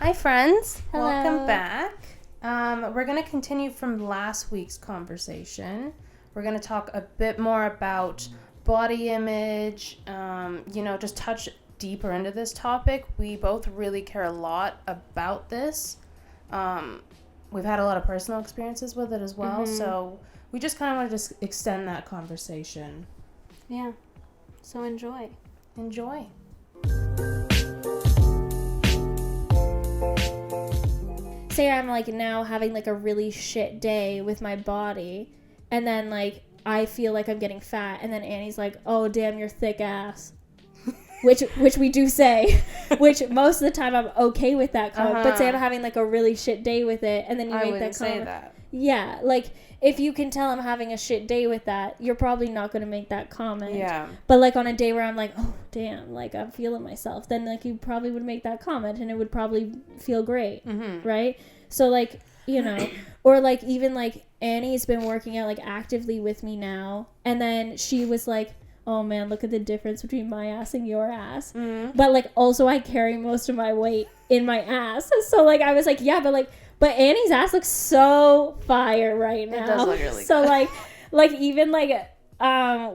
Hi, friends. Hello. Welcome back. We're going to continue from last week's conversation. We're going to talk a bit more about body image, just touch deeper into this topic. We both really care a lot about this. We've had a lot of personal experiences with it as well, so we just kind of want to just extend that conversation. Yeah. So enjoy. Enjoy. Say I'm like now having like a really shit day with my body, and then like I feel like I'm getting fat, and then Annie's like, "Oh damn, your thick ass," which we do say, which most of the time I'm okay with that comment. But say I'm having like a really shit day with it, and then you make that comment. Say that. Yeah, like if you can tell I'm having a shit day with that, you're probably not going to make that comment. Yeah. But like on a day where I'm like, oh damn, like I'm feeling myself, then like you probably would make that comment, and it would probably feel great, right? So like, or like even like Annie's been working out like actively with me now, and then she was like, oh man, look at the difference between my ass and your ass. But like also I carry most of my weight in my ass, so like I was like, yeah, but Annie's ass looks so fire right now. It does look really so good. like even like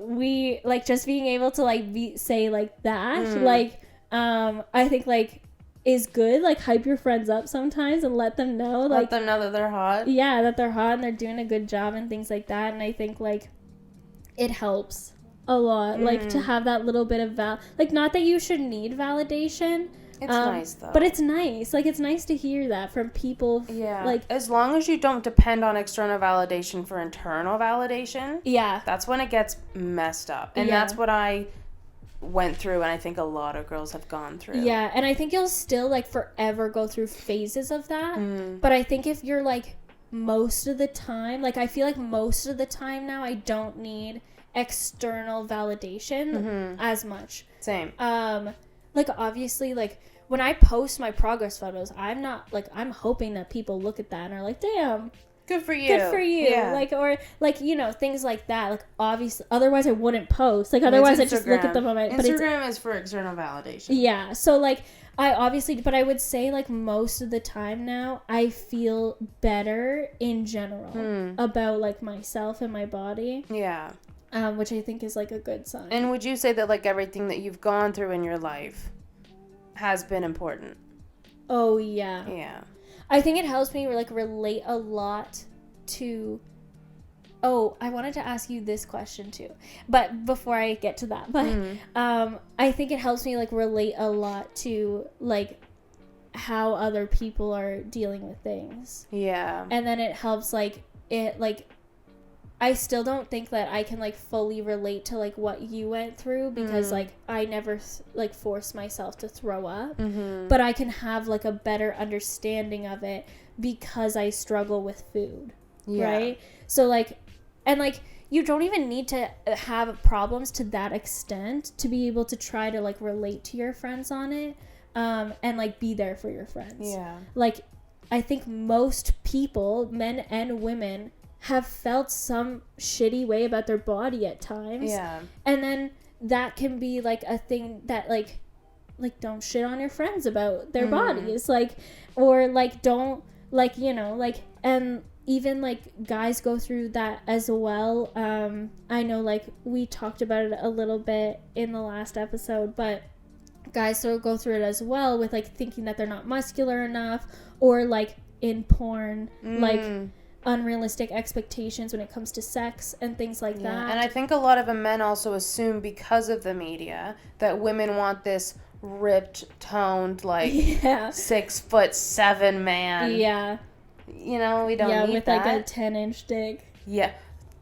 we like just being able to like say like that like I think like is good. Like hype your friends up sometimes and let them know Let them know that they're hot. Yeah, that they're hot and they're doing a good job and things like that. And I think like it helps a lot like to have that little bit of like not that you should need validation. It's nice though. But it's nice. Like it's nice to hear that from people. Yeah. Like as long as you don't depend on external validation for internal validation. Yeah. That's when it gets messed up. And that's what I went through, and I think a lot of girls have gone through. Yeah, and I think you'll still like forever go through phases of that. But I think if you're like most of the time, like I feel like most of the time now I don't need external validation as much. Same. Like obviously like when I post my progress photos, I'm not like I'm hoping that people look at that and are like, damn, good for you. Good for you. Yeah. Like or like things like that. Like obviously otherwise I wouldn't post. Like otherwise I just look at them on my Instagram is for external validation. Yeah. So like but I would say like most of the time now I feel better in general about like myself and my body. Yeah. Which I think is like a good sign. And would you say that like everything that you've gone through in your life has been important? Oh yeah. Yeah. I think it helps me like relate a lot to. Oh, I wanted to ask you this question too, but before I get to that, I think it helps me like relate a lot to like how other people are dealing with things. Yeah. And then it helps like it like. I still don't think that I can like fully relate to like what you went through because like I never like forced myself to throw up, but I can have like a better understanding of it because I struggle with food, right? So like, and like you don't even need to have problems to that extent to be able to try to like relate to your friends on it, and like be there for your friends. Yeah. Like I think most people, men and women, have felt some shitty way about their body at times. Yeah. And then that can be like a thing that like don't shit on your friends about their bodies. Like, or like don't like, like, and even like guys go through that as well. I know like we talked about it a little bit in the last episode, but guys still go through it as well with like thinking that they're not muscular enough or like in porn, like unrealistic expectations when it comes to sex and things like that. And I think a lot of men also assume because of the media that women want this ripped, toned, like 6'7" man. Yeah. We don't need that. Yeah, with like a 10-inch dick. Yeah.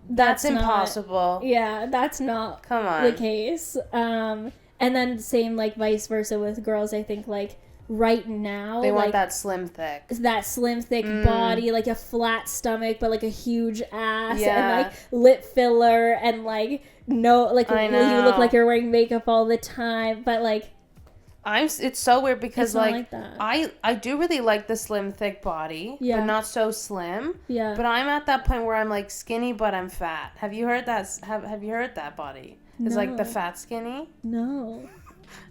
That's impossible. That's not Come on. the case. And then same like vice versa with girls. I think like right now they want like, that slim thick body, like a flat stomach but like a huge ass and like lip filler and like you look like you're wearing makeup all the time, but like it's so weird because like that. I do really like the slim thick body, but not so slim. Yeah. But I'm at that point where I'm like skinny but I'm fat. Have you heard that? Have you heard that body? It's like the fat skinny. No.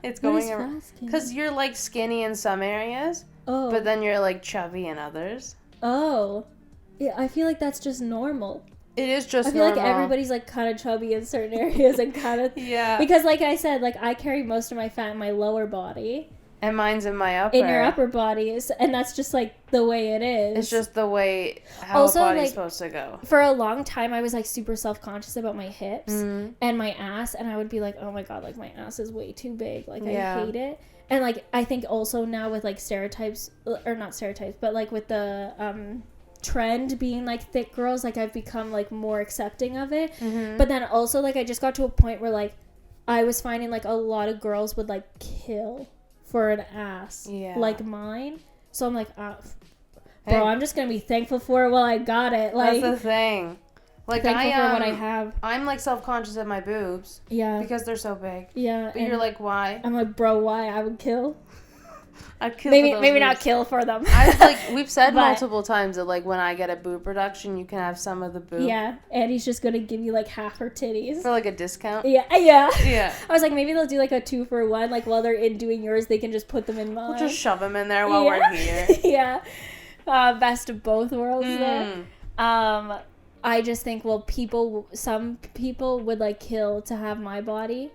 It's What going is around. fat skin? Because you're like skinny in some areas, Oh. but then you're like chubby in others. Oh. Yeah, I feel like that's just normal. It is just I feel normal. like everybody's like kind of chubby in certain areas and kind of Yeah. because like I said, like I carry most of my fat in my lower body. And mine's in my upper. In your upper bodies, and that's just like the way it is. It's just the way how Also, a body's like, supposed to go. For a long time, I was like super self-conscious about my hips and my ass, and I would be like, oh my god, like my ass is way too big, like I hate it. And like I think also now with like stereotypes, or not stereotypes, but like with the trend being like thick girls, like I've become like more accepting of it. But then also like I just got to a point where like I was finding like a lot of girls would like kill for an ass like mine. So I'm like, bro, I'm just gonna be thankful for it while I got it. Like, that's the thing. Like thankful for what I have. I'm like self-conscious of my boobs. Yeah. Because they're so big. Yeah. But you're like, why? I'm like, bro, why? I would kill. I'd kill Maybe for those not boobs. kill for them. I was like, we've said But- multiple times that like when I get a boob reduction, you can have some of the boob Yeah, and he's just gonna give you like half her titties. for like a discount. Yeah. Yeah. I was like, maybe they'll do like a 2-for-1. Like while they're in doing yours, they can just put them in mine. We'll just shove them in there while we're here. Yeah. Best of both worlds there. I just think, well, some people would like kill to have my body.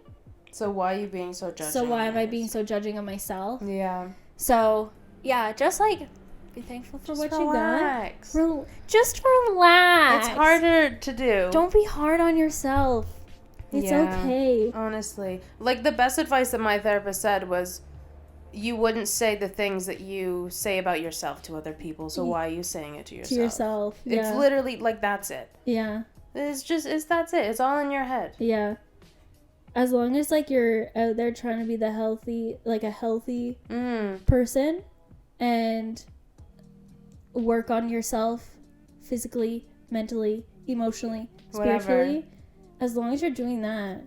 So why are you being so judging? So why am I being so judging of myself? Yeah. So yeah, just like be thankful for what relax. you got. Just relax. It's harder to do. Don't be hard on yourself. It's okay. Honestly. Like the best advice that my therapist said was you wouldn't say the things that you say about yourself to other people, so why are you saying it to yourself? To yourself. Yeah. It's literally like that's it. Yeah. That's it. It's all in your head. Yeah. As long as like you're out there trying to be a healthy person and work on yourself physically, mentally, emotionally, spiritually. Whatever. As long as you're doing that,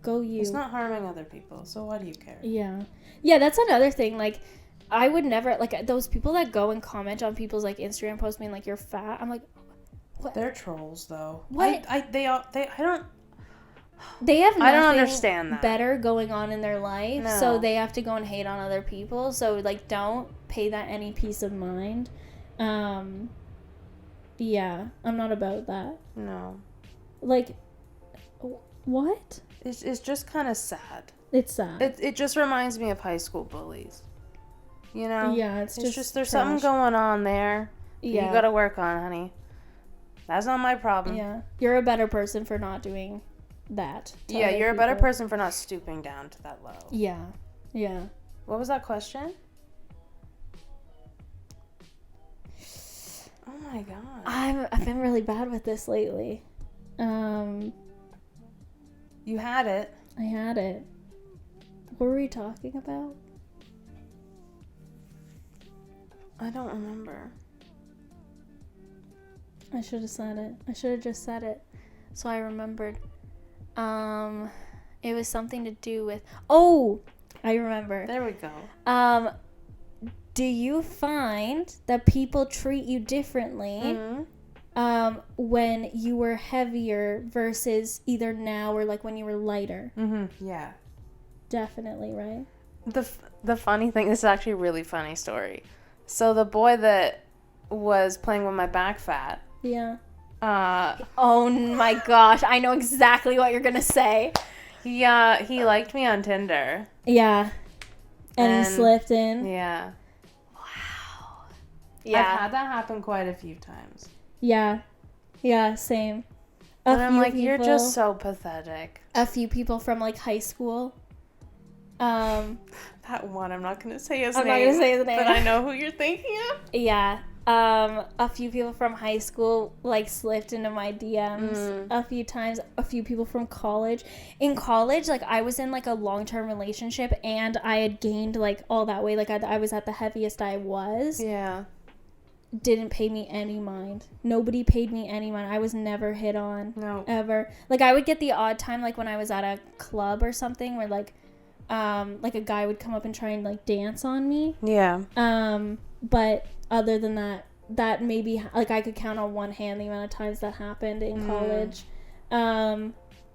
go you. It's not harming other people, so why do you care? Yeah. Yeah, that's another thing. Like, I would never, like, those people that go and comment on people's, like, Instagram posts being like, you're fat. I'm like, what? They're trolls, though. What? I don't... They have nothing I don't understand that. better going on in their life, No. so they have to go and hate on other people. So, like, don't pay that any peace of mind. Yeah, I'm not about that. No. Like, what? It's just kind of sad. It's sad. It just reminds me of high school bullies. You know? Yeah, it's just there's trash. something going on there. Yeah. You gotta work on, honey. That's not my problem. Yeah. You're a better person for not doing that. to Yeah, other you're a better people. person for not stooping down to that low. Yeah. Yeah. What was that question? Oh my god. I've been really bad with this lately. You had it. I had it. What were we talking about? I don't remember. I should have said it. I should have just said it. So I remembered. It was something to do with... Oh! I remember. There we go. Do you find that people treat you differently when you were heavier versus either now or like when you were lighter? Yeah. Definitely, right? The funny thing, this is actually a really funny story. So the boy that was playing with my back fat. Yeah. Oh my gosh, I know exactly what you're gonna say. He liked me on Tinder. Yeah. And he slipped in. Yeah. Wow. Yeah. I've had that happen quite a few times. Yeah. Yeah, same. And I'm like, you're just so pathetic. A few people from like high school. That one, I'm not gonna say his name. I'm not gonna say his name. But I know who you're thinking of. Yeah. A few people from high school like slipped into my DMs a few times. A few people from college. In college, like I was in like a long-term relationship and I had gained like all that weight. Like I was at the heaviest I was. Yeah. Didn't pay me any mind. Nobody paid me any mind. I was never hit on. No. Ever. Like I would get the odd time like when I was at a club or something where like a guy would come up and try and like dance on me. Yeah. But other than that maybe like I could count on one hand the amount of times that happened in college.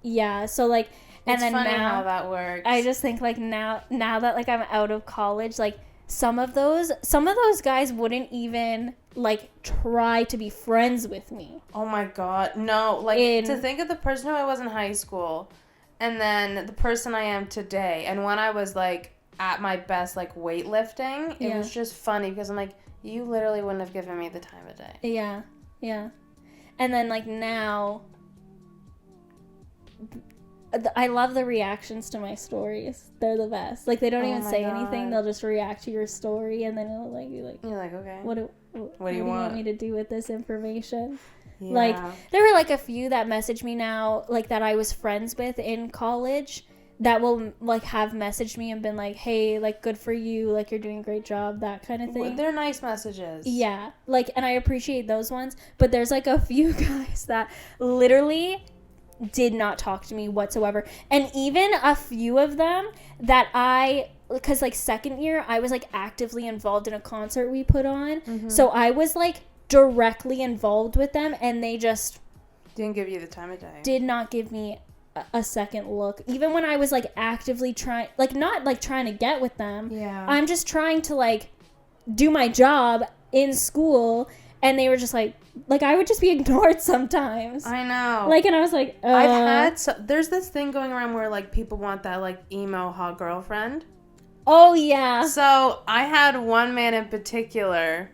Yeah, so like, And it's funny how that works. I just think like now that like I'm out of college, like some of those guys wouldn't even like try to be friends with me. Oh my God. No, like to think of the person who I was in high school and then the person I am today. And when I was like at my best, like weightlifting, it was just funny because I'm like, you literally wouldn't have given me the time of day. Yeah. Yeah. And then like now, I love the reactions to my stories. They're the best. Like they don't even say anything. They'll just react to your story, and then it'll like be like, you're like, okay, what do you want me to do with this information? Yeah. Like there were like a few that message me now, like that I was friends with in college, that will like have messaged me and been like, hey, like good for you, like you're doing a great job, that kind of thing. They're nice messages. Yeah, like, and I appreciate those ones, but there's like a few guys that literally did not talk to me whatsoever. And even a few of them that because like second year I was like actively involved in a concert we put on, so I was like directly involved with them, and they just didn't give you the time of day. Did not give me a second look, even when I was like actively trying, like not like trying to get with them. Yeah, I'm just trying to like do my job in school, and they were just like I would just be ignored sometimes. I know. Like, and I was like, I've had there's this thing going around where like people want that like emo hot girlfriend. Oh yeah. So I had one man in particular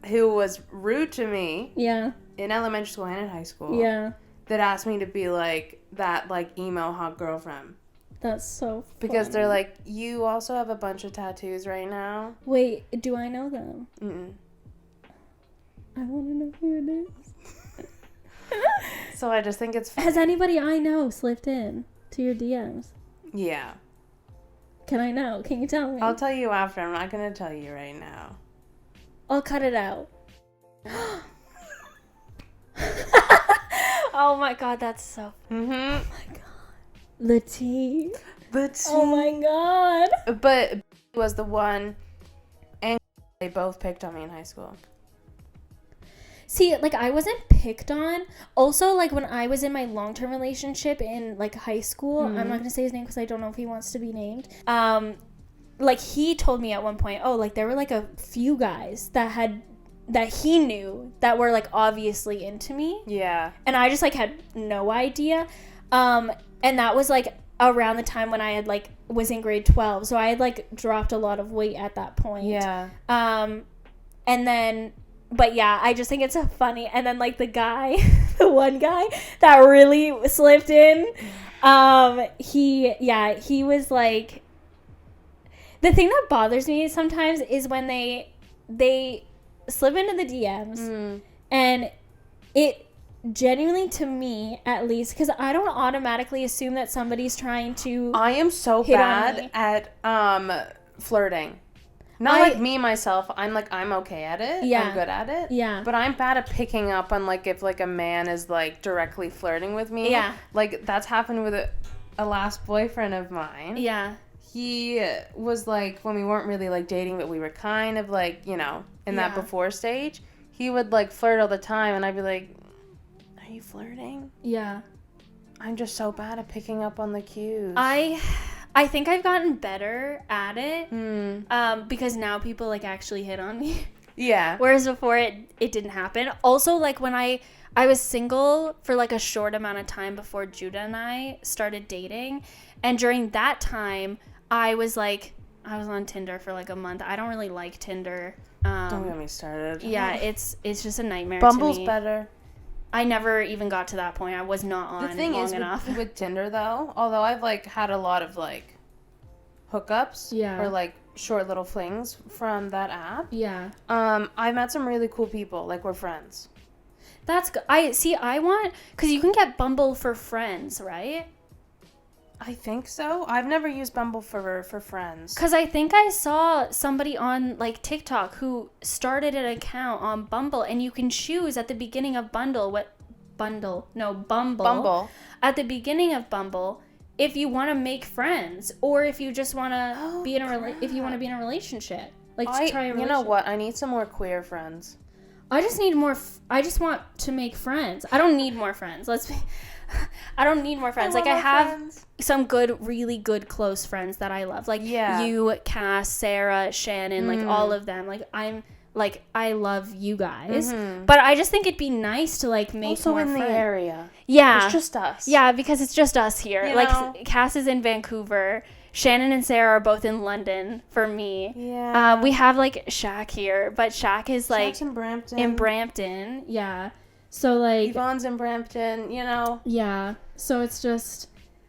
who was rude to me. Yeah. In elementary school and in high school. Yeah. That asked me to be like that like emo hot girlfriend. That's so funny. Because they're like, you also have a bunch of tattoos right now. Wait, do I know them? Mm-mm. I want to know who it is. So I just think it's funny. Has anybody I know slipped in to your DMs? Yeah. Can I know? Can you tell me? I'll tell you after. I'm not going to tell you right now. I'll cut it out. Oh my God, that's so... Mm-hmm. Oh my God. The tea. Oh my God. But it was the one, and they both picked on me in high school. See, like, I wasn't picked on. Also, like, when I was in my long-term relationship in, like, high school, I'm not going to say his name because I don't know if he wants to be named. Like, he told me at one point, oh, like, there were, like, a few guys that he knew that were, like, obviously into me. Yeah. And I just, like, had no idea. And that was, like, around the time when I had, like, was in grade 12. So I had, like, dropped a lot of weight at that point. Yeah. And then... But yeah, I just think it's so funny. And then like the one guy that really slipped in, he was like, the thing that bothers me sometimes is when they slip into the DMs and it genuinely, to me at least, because I don't automatically assume that somebody's trying to I am so bad at flirting. Not like me, myself. I'm okay at it. Yeah. I'm good at it. Yeah. But I'm bad at picking up on, like, if, like, a man is, like, directly flirting with me. Yeah. Like, that's happened with a last boyfriend of mine. Yeah. He was, like, when we weren't really, like, dating, but we were kind of, like, you know, in that before stage, he would, like, flirt all the time, and I'd be like, are you flirting? Yeah. I'm just so bad at picking up on the cues. I think I've gotten better at it because now people like actually hit on me. Yeah. Whereas before it didn't happen. Also, like when I was single for like a short amount of time before Judah and I started dating. And during that time, I was on Tinder for like a month. I don't really like Tinder. Don't get me started. Yeah, it's just a nightmare Bumble's to me. Better. I never even got to that point. I was not on the thing long is, enough. With Tinder, though, although I've, like, had a lot of, like, hookups or, like, short little flings from that app. Yeah. I've met some really cool people. Like, we're friends. That's good. I want... Because you can get Bumble for friends, right? I think so. I've never used Bumble for friends. Because I think I saw somebody on, like, TikTok who started an account on Bumble, and you can choose at the beginning of Bumble. Bumble. At the beginning of Bumble, if you want to make friends, or if you just want to be in if you want to be in a relationship. Like, to try a relationship. You know what? I need some more queer friends. I just need more... I just want to make friends. I don't need more friends. I don't need more friends. Like, I more have friends. some good, really good close friends that I love. Like, you, Cass, Sarah, Shannon, like, all of them. Like, I love you guys. But I just think it'd be nice to, like, make also more in friends. the area. Yeah. It's just us. Yeah, because it's just us here. You like, know? Cass is in Vancouver. Shannon and Sarah are both in London for me. Yeah. We have, like, Shaq here, but Shaq is, like... Shaq's in Brampton. In Brampton, yeah. So, like... Yvonne's in Brampton, you know? Yeah. So, it's just...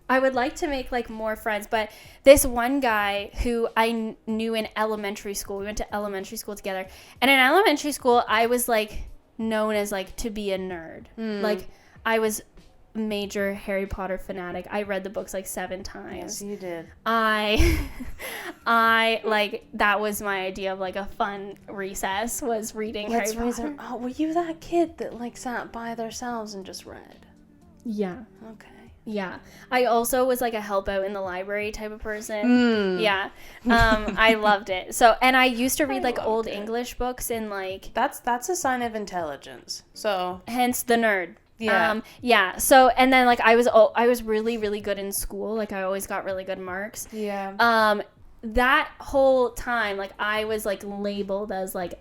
I would like to make, like, more friends, but this one guy who I knew in elementary school, we went to elementary school together, and in elementary school, I was, like, known as, like, to be a nerd. Like, I was major Harry Potter fanatic. I read the books, like, 7 times. Yes, you did. I like, that was my idea of, like, a fun recess, was reading Harry Potter. Oh, were you that kid that, like, sat by themselves and just read? Yeah. Okay. Yeah. I also was, like, a help out in the library type of person. Yeah. I loved it. So, and I used to read, like, old English books and, like... That's a sign of intelligence. So... Hence the nerd. Yeah. Yeah. So, and then, like, I was really, really good in school. Like, I always got really good marks. Yeah. That whole time, like, I was, like, labeled as, like,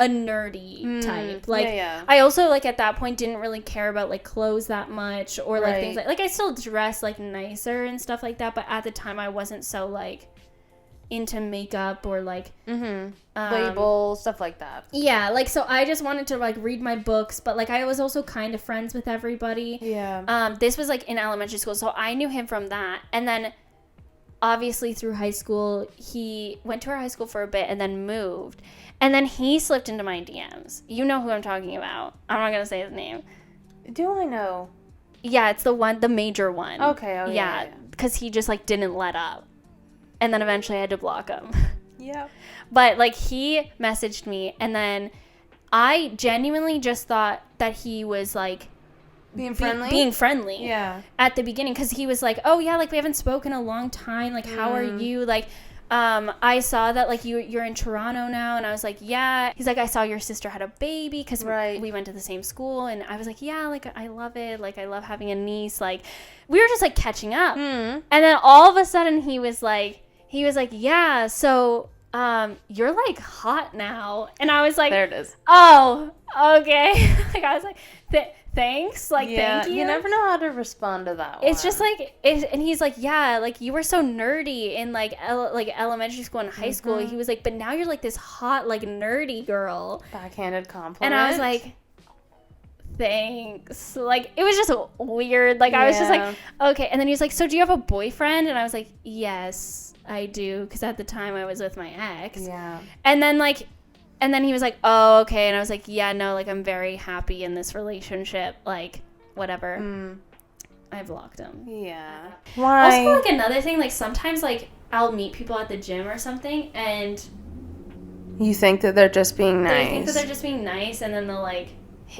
a nerdy type. Like, I also, like, at that point didn't really care about, like, clothes that much or, like, things like I still dress, like, nicer and stuff like that, but at the time I wasn't so, like, into makeup or, like, labels, stuff like that. Yeah, like, so I just wanted to, like, read my books, but, like, I was also kind of friends with everybody. Yeah. This was, like, in elementary school, so I knew him from that. And then, obviously, through high school, he went to our high school for a bit and then moved. And then he slipped into my DMs. You know who I'm talking about. I'm not going to say his name. Do I know? Yeah, it's the major one. Okay, oh, yeah. Because he just, like, didn't let up. And then eventually I had to block him. Yeah. But, like, he messaged me, and then I genuinely just thought that he was, like... Being friendly? Being friendly. Yeah. At the beginning, because he was like, oh, yeah, like, we haven't spoken in a long time. Like, how are you? Like, I saw that, like, you're in Toronto now, and I was like, yeah. He's like, I saw your sister had a baby, because we went to the same school, and I was like, yeah, like, I love it. Like, I love having a niece. Like, we were just, like, catching up. And then all of a sudden, he was like, yeah, so, you're, like, hot now. And I was like, there it is. Oh, okay. Like, I was like, thanks. Like, thank you. You never know how to respond to that It's just, like, and he's like, yeah, like, you were so nerdy in, like, elementary school and high school. He was like, but now you're, like, this hot, like, nerdy girl. Backhanded compliment. And I was like, thanks. Like, it was just weird. Like, I was just like, okay. And then he was like, so do you have a boyfriend? And I was like, yes, I do. Because at the time I was with my ex. Yeah. And then he was like, oh, okay. And I was like, yeah, no, like, I'm very happy in this relationship. Like, whatever. I blocked him. Yeah. Why? Also, like, another thing, like, sometimes, like, I'll meet people at the gym or something, and... You think that they're just being nice. They think that they're just being nice, and then they'll, like,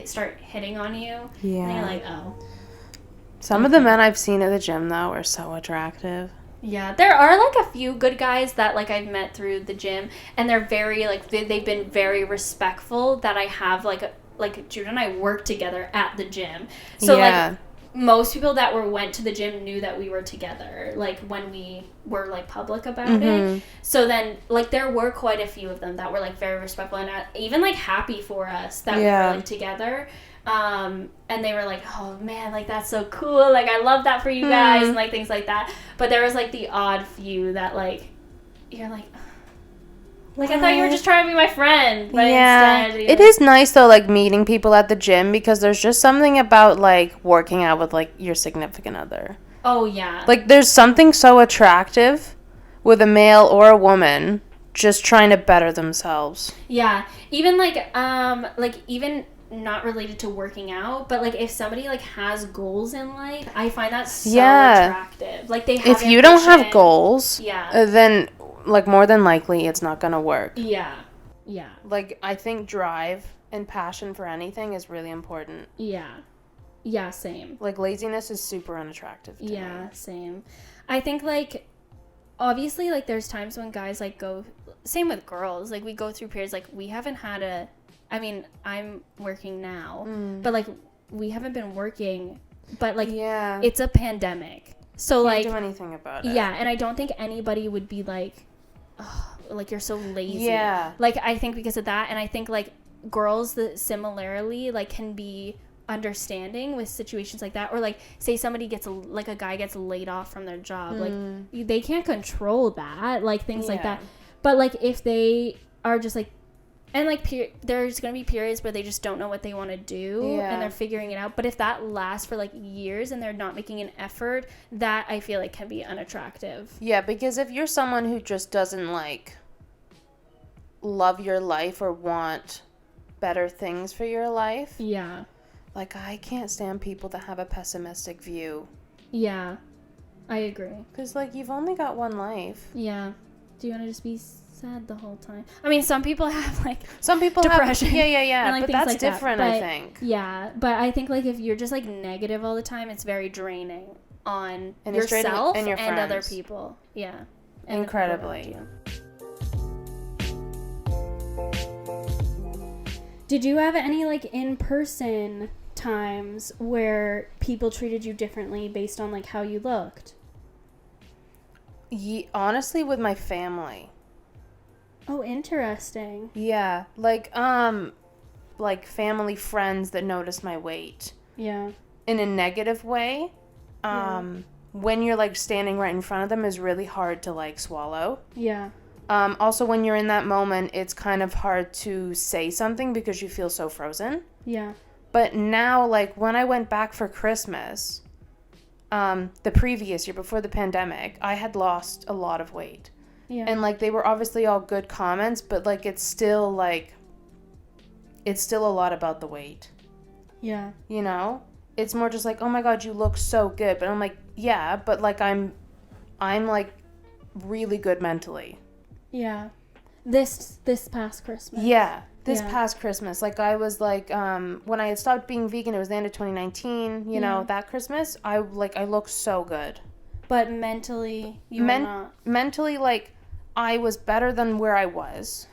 start hitting on you. Yeah. And you're like, oh. Some of the men I've seen at the gym, though, are so attractive. Yeah, there are, like, a few good guys that, like, I've met through the gym, and they're very, like, they've been very respectful that I have, like, Judah and I work together at the gym. So, like, most people that went to the gym knew that we were together, like, when we were, like, public about it. So then, like, there were quite a few of them that were, like, very respectful and even, like, happy for us that we were, like, together. And they were like, oh man, like, that's so cool, like, I love that for you guys, and, like, things like that. But there was, like, the odd few that, like, you're like, I thought you were just trying to be my friend, but instead, it is nice, though, like, meeting people at the gym, because there's just something about, like, working out with, like, your significant other. Oh, yeah. Like, there's something so attractive with a male or a woman just trying to better themselves. Yeah. Even, like, even not related to working out, but, like, if somebody, like, has goals in life, I find that so attractive. Like, they have if you don't have goals, yeah, then, like, more than likely it's not gonna work. Yeah. Like, I think drive and passion for anything is really important. Yeah, same. Like, laziness is super unattractive to me. Same. I think, like, obviously, like, there's times when guys, like, go, same with girls, like, we go through periods, like, we haven't had I mean, I'm working now, but, like, we haven't been working but like Yeah. it's a pandemic. So Can't like do anything about it. Yeah, and I don't think anybody would be like, oh, like you're so lazy. Yeah. Like I think because of that, and I think like girls that similarly like can be understanding with situations like that, or like say somebody gets a guy gets laid off from their job, like they can't control that, like things like that. But like if they are just like, and like there's gonna be periods where they just don't know what they want to do and they're figuring it out, but if that lasts for like years and they're not making an effort, that I feel like can be unattractive. Yeah, because if you're someone who just doesn't like love your life or want better things for your life, like I can't stand people that have a pessimistic view. Yeah, I agree. Because like you've only got one life. Yeah. Do you want to just be sad the whole time? I mean, some people have like depression. Yeah. And, like, but things that's like that. different, But, I think. Yeah, but I think like if you're just like negative all the time, it's very draining on And it's draining yourself and your and other friends. people. Yeah. And the people Incredibly. around you. Did you have any like in-person times where people treated you differently based on like how you looked? Honestly, with my family. Oh, interesting. Yeah, like family friends that notice my weight. Yeah. In a negative way. When you're like standing right in front of them is really hard to like swallow. Yeah. Also, when you're in that moment, it's kind of hard to say something because you feel so frozen. Yeah. But now, like, when I went back for Christmas, the previous year, before the pandemic, I had lost a lot of weight. Yeah. And, like, they were obviously all good comments, but, like, it's still a lot about the weight. Yeah. You know? It's more just like, oh my God, you look so good. But I'm like, yeah, but, like, I'm like, really good mentally. Yeah. This past Christmas. Yeah. This past Christmas, like I was like, when I had stopped being vegan, it was the end of 2019, you know, that Christmas, I looked so good. But mentally, you were not. Mentally, like, I was better than where I was.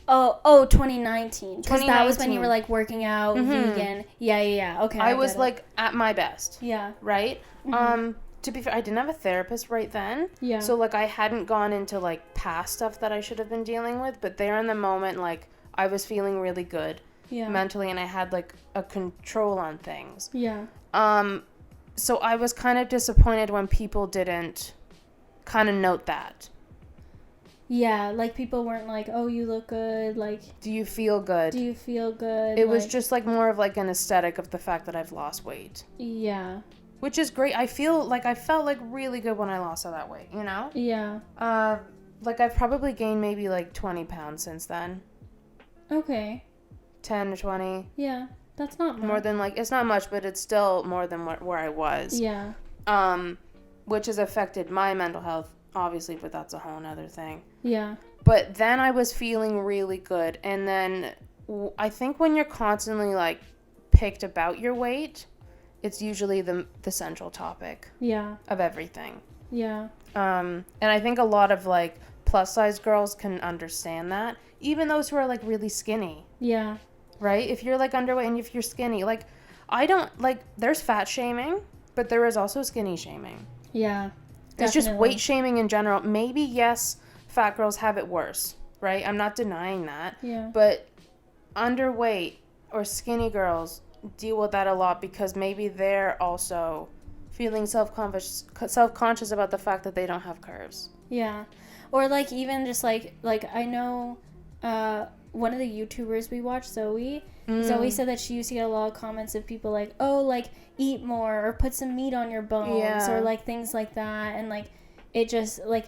Oh, 2019. Because that was when you were, like, working out, vegan. Yeah. Okay, I was, like, at my best. Yeah. Right? To be fair, I didn't have a therapist right then. Yeah. So, like, I hadn't gone into, like, past stuff that I should have been dealing with. But there in the moment, like, I was feeling really good mentally, and I had, like, a control on things. Yeah. So I was kind of disappointed when people didn't kind of note that. Yeah, like, people weren't like, oh, you look good, like... Do you feel good? It was just, like, more of, like, an aesthetic of the fact that I've lost weight. Yeah. Which is great. I felt, like, really good when I lost all that weight, you know? Yeah. Like, I've probably gained maybe, like, 20 pounds since then. Okay. 10 or 20. Yeah, that's not much. More than, like, it's not much, but it's still more than where I was. Yeah. Which has affected my mental health, obviously, but that's a whole nother thing. Yeah. But then I was feeling really good. And then I think when you're constantly, like, picked about your weight, it's usually the central topic. Yeah. Of everything. Yeah. And I think a lot of, like, plus-size girls can understand that. Even those who are, like, really skinny. Yeah. Right? If you're, like, underweight and if you're skinny, like, I don't, like, there's fat shaming, but there is also skinny shaming. Yeah. It's just weight shaming in general. Maybe, yes, fat girls have it worse, right? I'm not denying that. Yeah. But underweight or skinny girls deal with that a lot because maybe they're also feeling self-conscious about the fact that they don't have curves. Yeah. Or, like, even just, like I know one of the YouTubers we watch, Zoe said that she used to get a lot of comments of people like, oh, like, eat more or put some meat on your bones or, like, things like that. And, like, it just, like,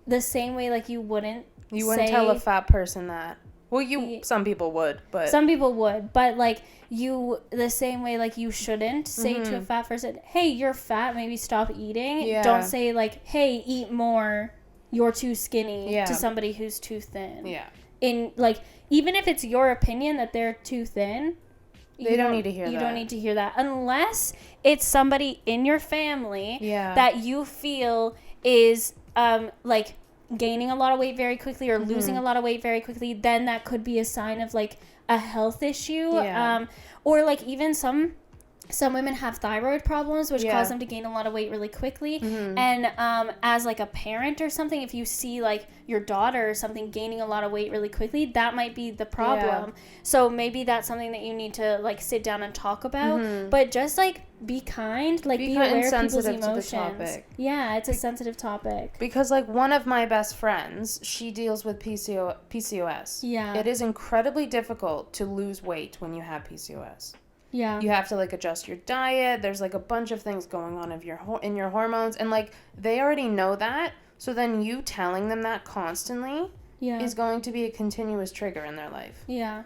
the same way, like, you wouldn't tell a fat person that. Well, some people would, but... Some people would, but, like, the same way, like, you shouldn't say to a fat person, hey, you're fat, maybe stop eating. Yeah. Don't say, like, hey, eat more, you're too skinny, to somebody who's too thin. Yeah. In, like, even if it's your opinion that they're too thin... They don't need to hear that. You don't need to hear that. Unless it's somebody in your family that you feel is, like... gaining a lot of weight very quickly or losing a lot of weight very quickly, then that could be a sign of, like, a health issue. Or, like, even some some women have thyroid problems, which cause them to gain a lot of weight really quickly. And as like a parent or something, if you see like your daughter or something gaining a lot of weight really quickly, that might be the problem. So maybe that's something that you need to like sit down and talk about. But just like be kind, like be aware of people's emotions. To the topic. Yeah, it's a sensitive topic. Because like one of my best friends, she deals with PCOS. Yeah. It is incredibly difficult to lose weight when you have PCOS. Yeah. You have to like adjust your diet. There's like a bunch of things going on in your hormones, and like they already know that. So then you telling them that constantly is going to be a continuous trigger in their life. Yeah.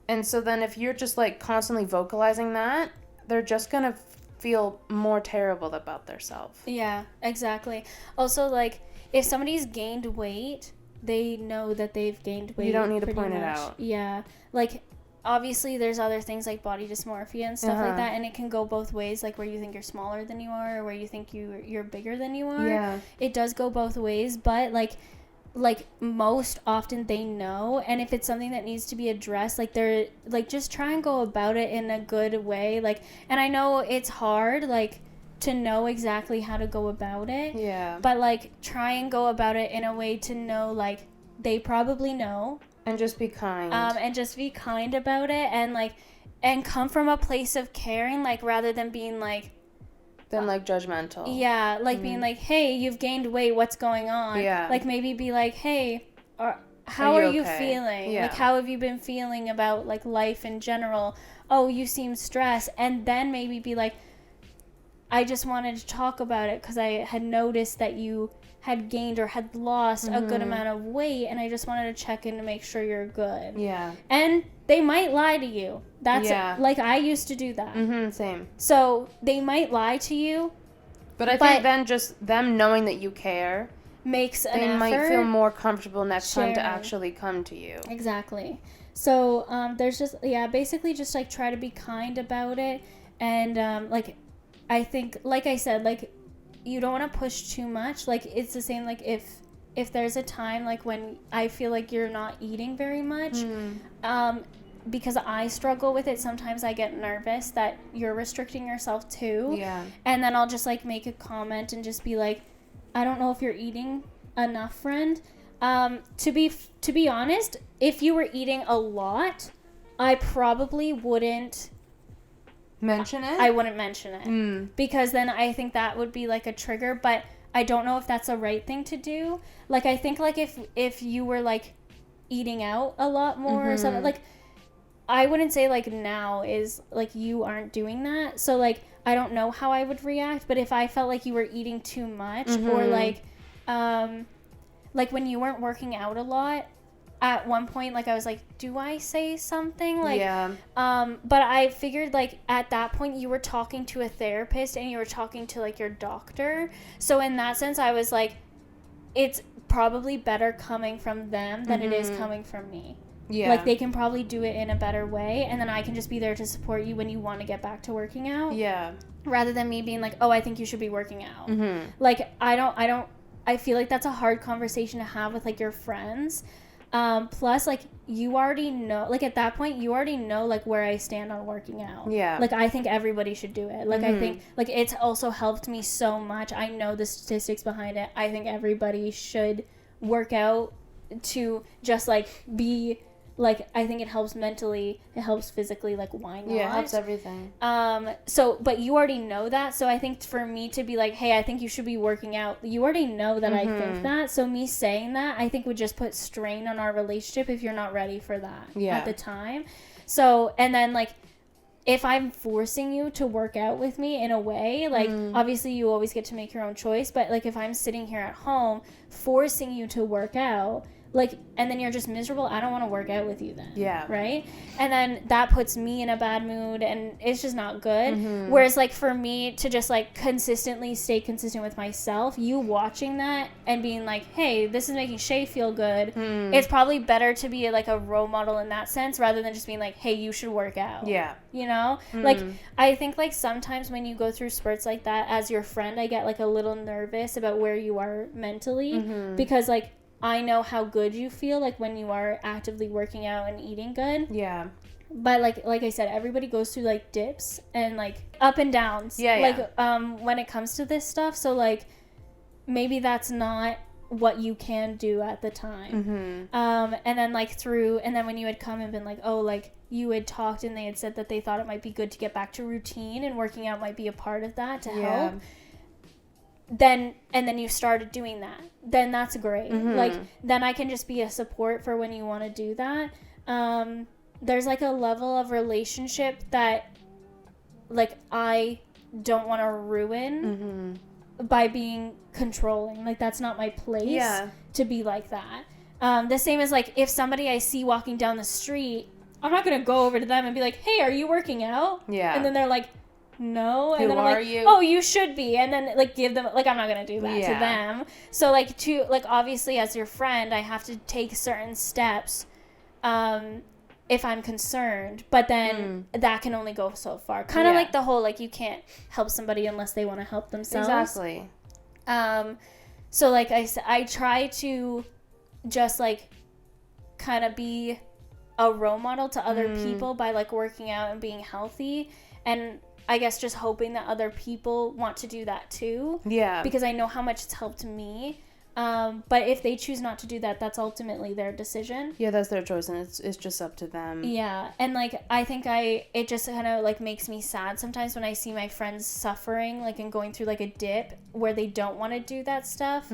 And so then if you're just like constantly vocalizing that, they're just going to feel more terrible about themselves. Yeah, exactly. Also, like if somebody's gained weight, they know that they've gained weight. You don't need to point much. it out. Yeah. Like obviously there's other things like body dysmorphia and stuff like that, and it can go both ways, like where you think you're smaller than you are or where you think you're bigger than you are. Yeah. It does go both ways, but like most often they know, and if it's something that needs to be addressed, like they're like just try and go about it in a good way. Like, and I know it's hard like to know exactly how to go about it. Yeah. But like try and go about it in a way to know like they probably know. And just be kind. And just be kind about it, and like, and come from a place of caring, like rather than being like, like judgmental. Yeah, like being like, hey, you've gained weight, what's going on? Yeah. Like maybe be like, hey, how are you okay? feeling? Yeah. Like how have you been feeling about like life in general? Oh, you seem stressed, and then maybe be like, I just wanted to talk about it because I had noticed that you had gained or had lost a good amount of weight, and I just wanted to check in to make sure you're good. Yeah. And they might lie to you. That's like I used to do that. Same. So they might lie to you. But I think then just them knowing that you care makes an effort. They might feel more comfortable next time to actually come to you. Exactly. So there's just, basically just like try to be kind about it. And like I think, like I said, like you don't want to push too much. Like it's the same, like if there's a time like when I feel like you're not eating very much, because I struggle with it, sometimes I get nervous that you're restricting yourself too. Yeah. And then I'll just like make a comment and just be like, I don't know if you're eating enough, friend. To be honest, if you were eating a lot, I probably wouldn't mention it. I wouldn't mention it because then I think that would be like a trigger, but I don't know if that's the right thing to do. Like I think like if you were like eating out a lot more or something, like I wouldn't say like now is like you aren't doing that. So like I don't know how I would react, but if I felt like you were eating too much or like when you weren't working out a lot, at one point, like, I was like, do I say something? Like, but I figured, like, at that point, you were talking to a therapist and you were talking to, like, your doctor. So in that sense, I was like, it's probably better coming from them than it is coming from me. Yeah. Like, they can probably do it in a better way, and then I can just be there to support you when you want to get back to working out. Yeah. Rather than me being like, oh, I think you should be working out. Like, I feel like that's a hard conversation to have with, like, your friends. Plus, like, you already know, like, at that point, you already know, like, where I stand on working out. Yeah. Like, I think everybody should do it. Like, I think, like, it's also helped me so much. I know the statistics behind it. I think everybody should work out to just, like, be, like, I think it helps mentally, it helps physically, like, why not? Yeah, it helps everything. So, but you already know that, so I think for me to be like, hey, I think you should be working out, you already know that I think that, so me saying that, I think would just put strain on our relationship if you're not ready for that at the time. So, and then, like, if I'm forcing you to work out with me in a way, like, obviously you always get to make your own choice, but, like, if I'm sitting here at home forcing you to work out, like, and then you're just miserable, I don't want to work out with you then. Yeah. Right? And then that puts me in a bad mood, and it's just not good. Whereas, like, for me to just, like, consistently stay consistent with myself, you watching that and being like, hey, this is making Shay feel good, it's probably better to be, like, a role model in that sense rather than just being like, hey, you should work out. Yeah. You know? Like, I think, like, sometimes when you go through spurts like that, as your friend, I get, like, a little nervous about where you are mentally because, like, I know how good you feel, like, when you are actively working out and eating good. Yeah. But, like I said, everybody goes through, like, dips and, like, up and downs. Yeah, Like, when it comes to this stuff. So, like, maybe that's not what you can do at the time. And then, like, and then when you had come and been like, oh, like, you had talked and they had said that they thought it might be good to get back to routine and working out might be a part of that to help. Then you started doing that. Then that's great. Like, then I can just be a support for when you want to do that. There's, like, a level of relationship that, like, I don't want to ruin by being controlling. Like, that's not my place to be like that. The same as, like, if somebody I see walking down the street, I'm not going to go over to them and be like, hey, are you working out? Yeah. And then they're like, no. And Who then I'm are like, you? oh, you should be. And then, like, give them, like, I'm not going to do that to them. So, like, obviously as your friend, I have to take certain steps if I'm concerned. But then that can only go so far. Kind of like the whole, like, you can't help somebody unless they want to help themselves. Exactly. So, like, I try to just, like, kind of be a role model to other people by, like, working out and being healthy, and I guess just hoping that other people want to do that too. Yeah. Because I know how much it's helped me. But if they choose not to do that, that's ultimately their decision. Yeah, that's their choice, and it's just up to them. Yeah, and, like, I think it just kind of, like, makes me sad sometimes when I see my friends suffering, like, and going through, like, a dip where they don't want to do that stuff.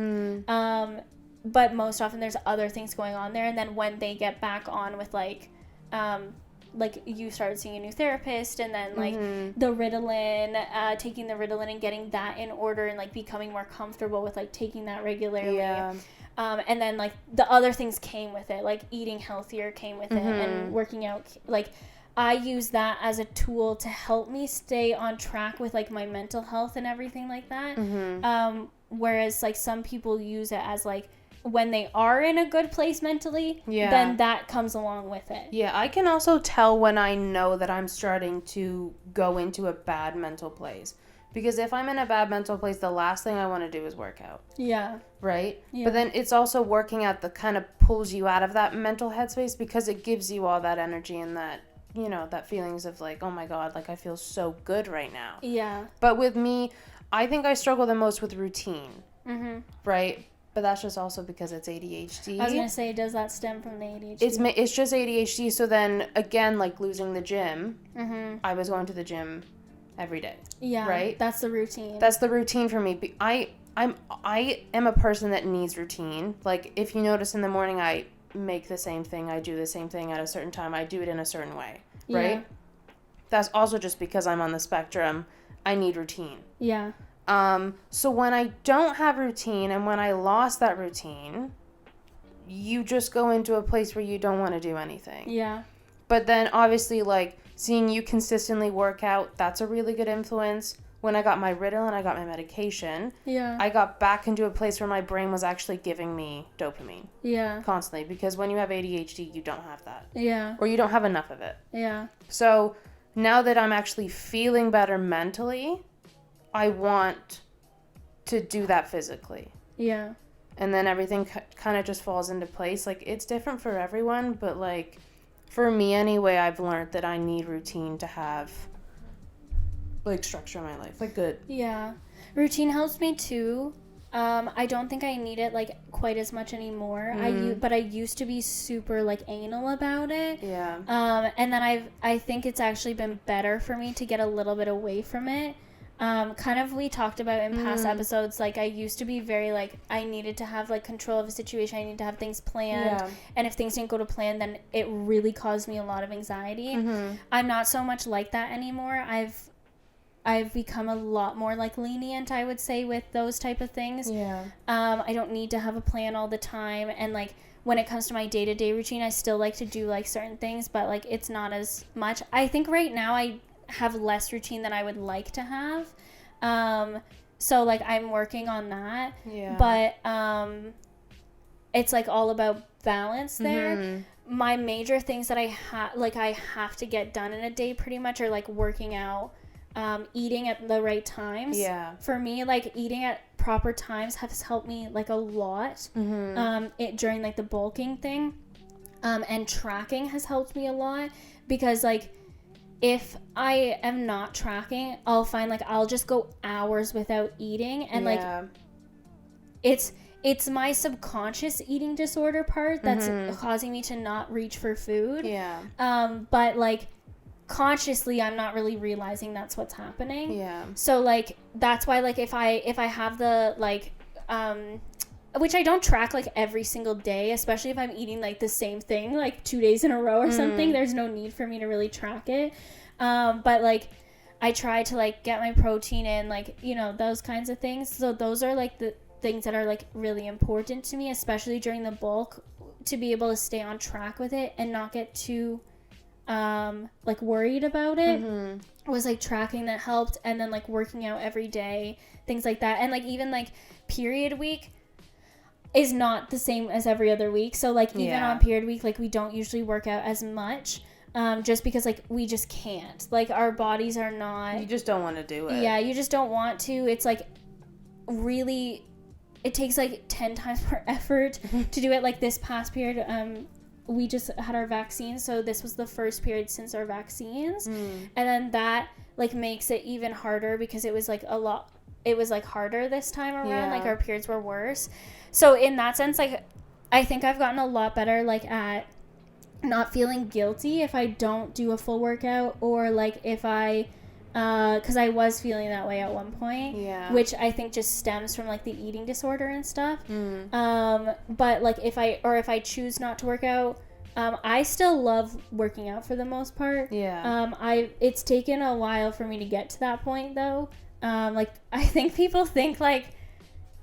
But most often there's other things going on there, and then when they get back on with, like you started seeing a new therapist, and then, like, the Ritalin, taking the Ritalin and getting that in order, and, like, becoming more comfortable with, like, taking that regularly. Yeah. And then, like, the other things came with it, like, eating healthier came with it, and working out. Like, I use that as a tool to help me stay on track with, like, my mental health and everything like that. Whereas, like, some people use it as, like, when they are in a good place mentally, then that comes along with it. Yeah, I can also tell when I know that I'm starting to go into a bad mental place. Because if I'm in a bad mental place, the last thing I want to do is work out. Yeah. Right? Yeah. But then it's also working out that kind of pulls you out of that mental headspace, because it gives you all that energy and that, you know, that feelings of, like, oh my God, like, I feel so good right now. Yeah. But with me, I think I struggle the most with routine. Right? But that's just also because it's ADHD. I was going to say, does that stem from the ADHD? It's just ADHD. So then, again, like, losing the gym, I was going to the gym every day. Yeah. Right? That's the routine. That's the routine for me. I am a person that needs routine. Like, if you notice in the morning, I make the same thing. I do the same thing at a certain time. I do it in a certain way. Right? Yeah. That's also just because I'm on the spectrum. I need routine. Yeah. So when I don't have routine, and when I lost that routine, you just go into a place where you don't want to do anything. Yeah. But then obviously, like, seeing you consistently work out, that's a really good influence. When I got my Ritalin, I got my medication. Yeah. I got back into a place where my brain was actually giving me dopamine. Yeah. Constantly. Because when you have ADHD, you don't have that. Yeah. Or you don't have enough of it. Yeah. So now that I'm actually feeling better mentally, I want to do that physically. Yeah. And then everything kind of just falls into place. Like, it's different for everyone, but, like, for me anyway, I've learned that I need routine to have, like, structure in my life. Like, good. Yeah. Routine helps me too. I don't think I need it, like, quite as much anymore. But I used to be super, like, anal about it. Yeah. And then I think it's actually been better for me to get a little bit away from it. Kind of we talked about in past episodes, like, I used to be very, like, I needed to have, like, control of a situation. I needed to have things planned, and if things didn't go to plan, then it really caused me a lot of anxiety. I'm not so much like that anymore. I've become a lot more, like, lenient, I would say, with those type of things. Yeah. I don't need to have a plan all the time, and, like, when it comes to my day-to-day routine, I still like to do, like, certain things, but, like, it's not as much. I think right now I have less routine than I would like to have. So, like, I'm working on that. Yeah. But it's, like, all about balance there. My major things that I have to get done in a day pretty much are, like, working out, eating at the right times. Yeah. For me, like eating at proper times has helped me like a lot. During like the bulking thing, and tracking has helped me a lot, because like if I am not tracking, I'll find like I'll just go hours without eating, and like it's my subconscious eating disorder part that's causing me to not reach for food. But like consciously I'm not really realizing that's what's happening. So like that's why like if I have the like which I don't track like every single day, especially if I'm eating like the same thing like 2 days in a row or something, there's no need for me to really track it. But like I try to like get my protein in, like, you know, those kinds of things. So those are like the things that are like really important to me, especially during the bulk, to be able to stay on track with it and not get too like worried about it. Was like tracking that helped, and then like working out every day, things like that. And like even like period week is not the same as every other week, so like even on period week, like we don't usually work out as much, just because like we just can't, like our bodies are not, you just don't want to do it. You just don't want to. It's like really, it takes like 10 times more effort to do it. Like this past period, we just had our vaccines, so this was the first period since our vaccines, and then that like makes it even harder, because it was like harder this time around. Like our periods were worse. So in that sense, like I think I've gotten a lot better like at not feeling guilty if I don't do a full workout, or like if I because I was feeling that way at one point, which I think just stems from like the eating disorder and stuff. But like if I choose not to work out, I still love working out for the most part. It's taken a while for me to get to that point though. Like I think people think like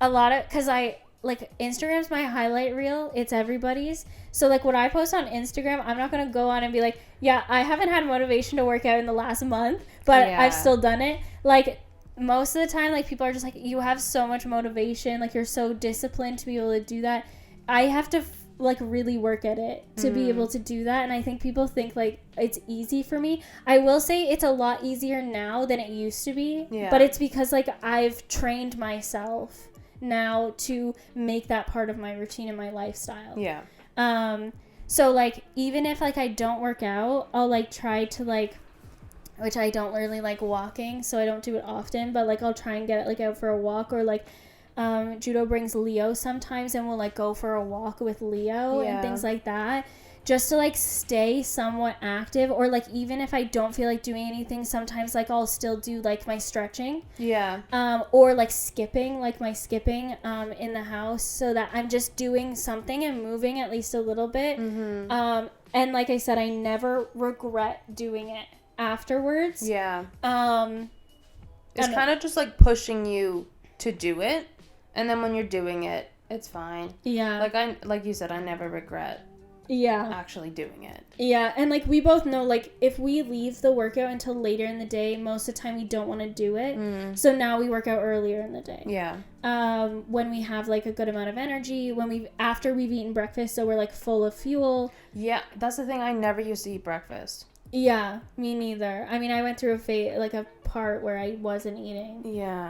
a lot of, because I like Instagram's my highlight reel, it's everybody's. So like what I post on Instagram, I'm not gonna go on and be like, yeah, I haven't had motivation to work out in the last month, but I've still done it. Like most of the time, like people are just like, you have so much motivation, like you're so disciplined to be able to do that. I have to like really work at it to be able to do that, and I think people think like it's easy for me. I will say it's a lot easier now than it used to be, but it's because like I've trained myself now to make that part of my routine and my lifestyle. So like even if like I don't work out, I'll like try to like, which I don't really like walking, so I don't do it often, but like I'll try and get it like out for a walk, or like Judo brings Leo sometimes, and we'll like go for a walk with Leo and things like that, just to like stay somewhat active. Or like even if I don't feel like doing anything, sometimes like I'll still do like my stretching, or like skipping, like my skipping in the house, so that I'm just doing something and moving at least a little bit. And like I said, I never regret doing it afterwards. It's kind of just like pushing you to do it, and then when you're doing it, it's fine. Like you said, I never regret actually doing it. And like we both know, like if we leave the workout until later in the day, most of the time we don't want to do it. So now we work out earlier in the day. When we have like a good amount of energy, after we've eaten breakfast, so we're like full of fuel. That's the thing, I never used to eat breakfast. Me neither. I mean, I went through a part where I wasn't eating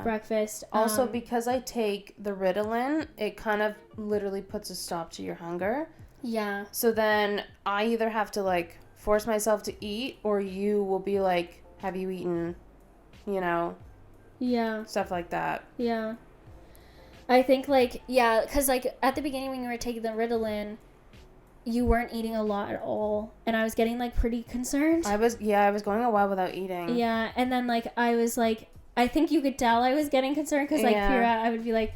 breakfast. Also, because I take the Ritalin, it kind of literally puts a stop to your hunger. So then I either have to like force myself to eat, or you will be like, have you eaten, you know? Stuff like that. I think like, because like at the beginning when you were taking the Ritalin, you weren't eating a lot at all, and I was getting like pretty concerned. I was going a while without eating. And then like I was like, I think you could tell I was getting concerned, because like Kira, I would be like,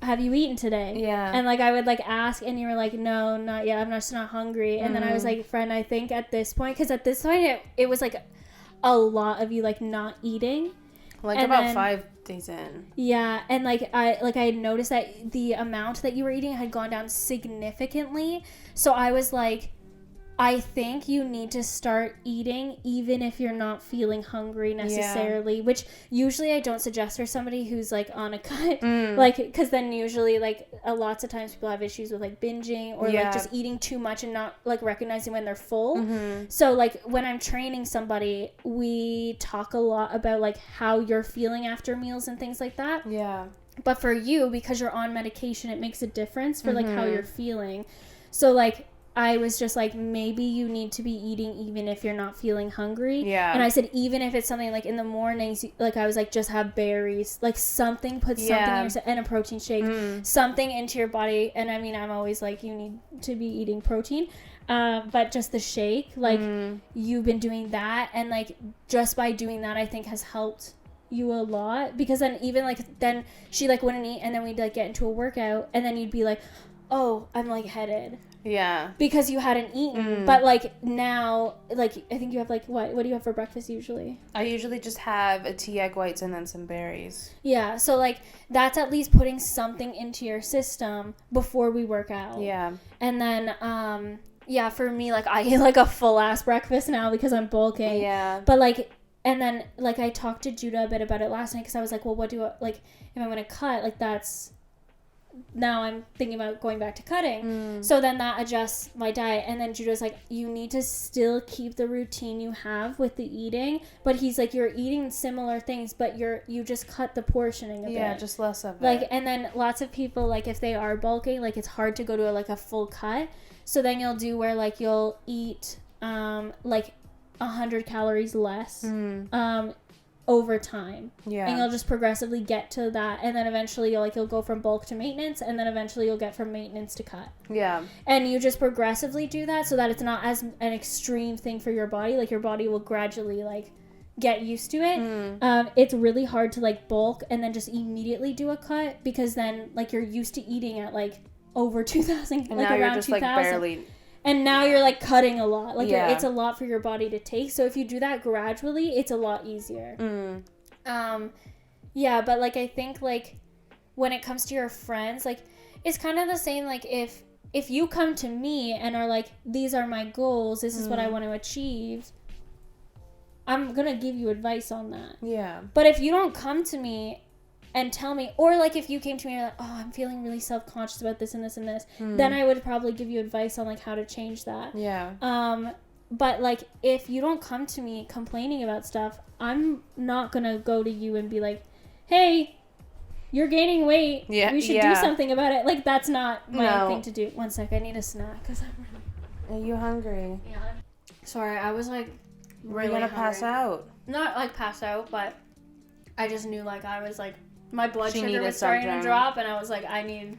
have you eaten today? And like I would like ask, and you were like, no, not yet, I'm just not hungry. And then I was like, friend, I think at this point, because at this point it was like a lot of you like not eating, like, and about then, 5 days in. And like I had noticed that the amount that you were eating had gone down significantly. So I was like, I think you need to start eating even if you're not feeling hungry necessarily, which usually I don't suggest for somebody who's like on a cut, like, because then usually like lots of times people have issues with like binging or like just eating too much and not like recognizing when they're full. So like when I'm training somebody, we talk a lot about like how you're feeling after meals and things like that. Yeah. But for you, because you're on medication, it makes a difference for like how you're feeling. So like I was just like, maybe you need to be eating even if you're not feeling hungry. Yeah. And I said, even if it's something like in the mornings, like I was like, just have berries, like something, put something in your, and a protein shake, something into your body. And I mean, I'm always like, you need to be eating protein. But just the shake, like you've been doing that. And like, just by doing that, I think has helped you a lot. Because then even like, then she like wouldn't eat and then we'd like get into a workout and then you'd be like, oh, I'm lightheaded. Yeah. Because you hadn't eaten. But, like, now, like, I think you have, like, what? What do you have for breakfast usually? I usually just have a tea, egg whites, and then some berries. Yeah. So, like, that's at least putting something into your system before we work out. Yeah. And then, yeah, for me, like, I eat, like, a full-ass breakfast now because I'm bulking. Yeah. But, like, and then, like, I talked to Judah a bit about it last night because I was like, well, what do I, like, if I'm going to cut, like, that's... Now I'm thinking about going back to cutting. So then that adjusts my diet. And then Judah's like, you need to still keep the routine you have with the eating. But he's like, you're eating similar things, but you just cut the portioning a bit. Yeah, just less of it. Like, and then lots of people, like, if they are bulking, like, it's hard to go to a full cut. So then you'll do where, like, you'll eat, like, 100 calories less, over time. Yeah. And you'll just progressively get to that, and then eventually you'll go from bulk to maintenance, and then eventually you'll get from maintenance to cut. Yeah. And you just progressively do that so that it's not as an extreme thing for your body. Like, your body will gradually, like, get used to it. It's really hard to, like, bulk and then just immediately do a cut because then, like, you're used to eating at, like, over 2,000, and like, now around you're just 2,000. like barely. And now you're, like, cutting a lot. Like, it's a lot for your body to take. So if you do that gradually, it's a lot easier. Yeah, but, like, I think, like, when it comes to your friends, like, it's kind of the same, like, if you come to me and are like, these are my goals, this is what I want to achieve, I'm going to give you advice on that. Yeah. But if you don't come to me and tell me, or like if you came to me and you're like, oh, I'm feeling really self-conscious about this and this and this, then I would probably give you advice on like how to change that. Yeah. But like if you don't come to me complaining about stuff, I'm not gonna go to you and be like, hey, you're gaining weight. Yeah. We should do something about it. Like, that's not my thing to do. One sec, I need a snack because I'm really... Are you hungry? Yeah. Sorry, I was like We're gonna pass out. Not like pass out, but I just knew like I was like my blood sugar was something. starting to drop, and I was like, I need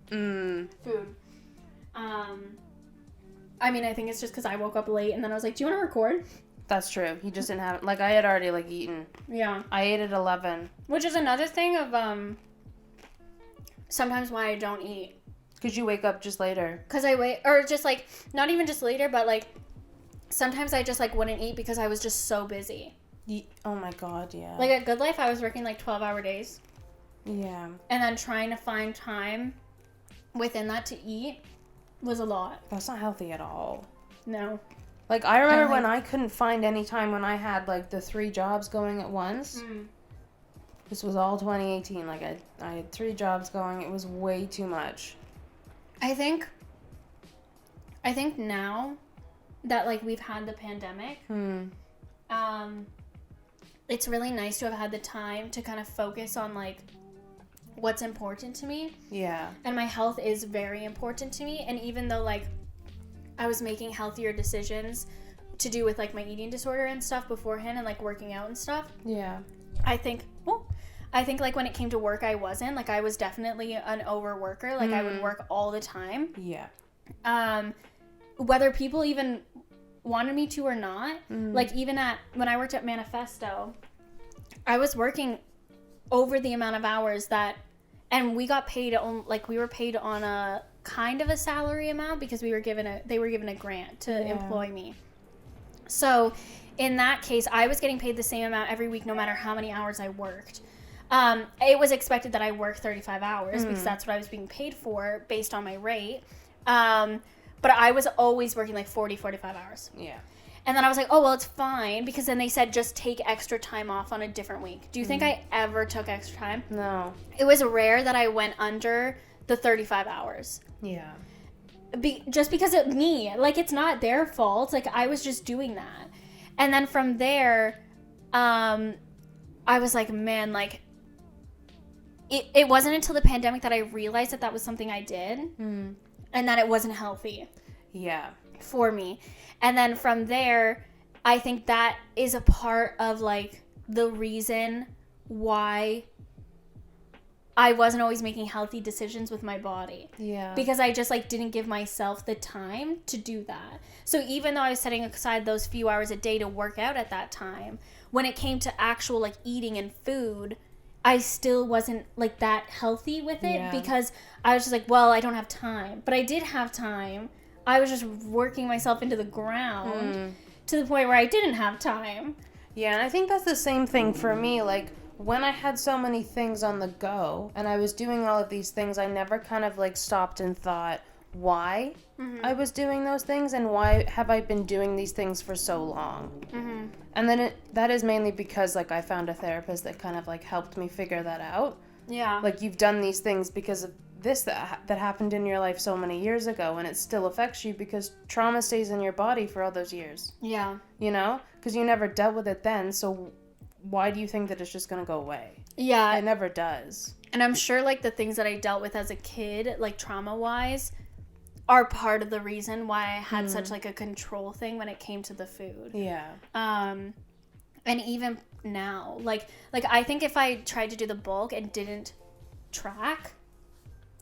food. I mean, I think it's just because I woke up late, and then I was like, do you want to record? That's true. He just didn't have like I had already like eaten. Yeah. I ate at 11. Which is another thing of sometimes why I don't eat. Because you wake up just later. Because I wait, or just like not even just later, but like sometimes I just like wouldn't eat because I was just so busy. Oh my god, yeah. Like at Good Life, I was working like 12-hour days. Yeah. And then trying to find time within that to eat was a lot. That's not healthy at all. No. Like, I remember when I couldn't find any time when I had, like, the 3 jobs going at once. This was all 2018. Like, I had 3 jobs going. It was way too much. I think now that, like, we've had the pandemic, it's really nice to have had the time to kind of focus on, like, what's important to me. Yeah. And my health is very important to me. And even though, like, I was making healthier decisions to do with, like, my eating disorder and stuff beforehand and, like, working out and stuff. Yeah. I think, like, when it came to work, I wasn't. Like, I was definitely an overworker. Like, I would work all the time. Yeah. Whether people even wanted me to or not, like, even when I worked at Manifesto, I was working over the amount of hours that, and we got paid on, like, we were paid on a kind of a salary amount because they were given a grant to employ me. So in that case, I was getting paid the same amount every week, no matter how many hours I worked. It was expected that I work 35 hours because that's what I was being paid for based on my rate. but I was always working like 40, 45 hours. Yeah. And then I was like, oh, well, it's fine, because then they said just take extra time off on a different week. Do you think I ever took extra time? No. It was rare that I went under the 35 hours. Yeah. Just because of me. Like, it's not their fault. Like, I was just doing that. And then from there, I was like, man, like, it wasn't until the pandemic that I realized that was something I did. And that it wasn't healthy. Yeah. For me. And then from there, I think that is a part of, like, the reason why I wasn't always making healthy decisions with my body. Yeah. Because I just, like, didn't give myself the time to do that. So even though I was setting aside those few hours a day to work out at that time, when it came to actual, like, eating and food, I still wasn't, like, that healthy with it because I was just like, well, I don't have time. But I did have time. I was just working myself into the ground to the point where I didn't have time. Yeah, and I think that's the same thing for me. Like, when I had so many things on the go and I was doing all of these things, I never kind of, like, stopped and thought why I was doing those things and why have I been doing these things for so long. And then that is mainly because, like, I found a therapist that kind of, like, helped me figure that out. Yeah. Like, you've done these things because of this that happened in your life so many years ago, and it still affects you because trauma stays in your body for all those years. Yeah. You know? Because you never dealt with it then, so why do you think that it's just going to go away? Yeah. It never does. And I'm sure, like, the things that I dealt with as a kid, like, trauma-wise, are part of the reason why I had such, like, a control thing when it came to the food. Yeah. And even now, like I think if I tried to do the bulk and didn't track,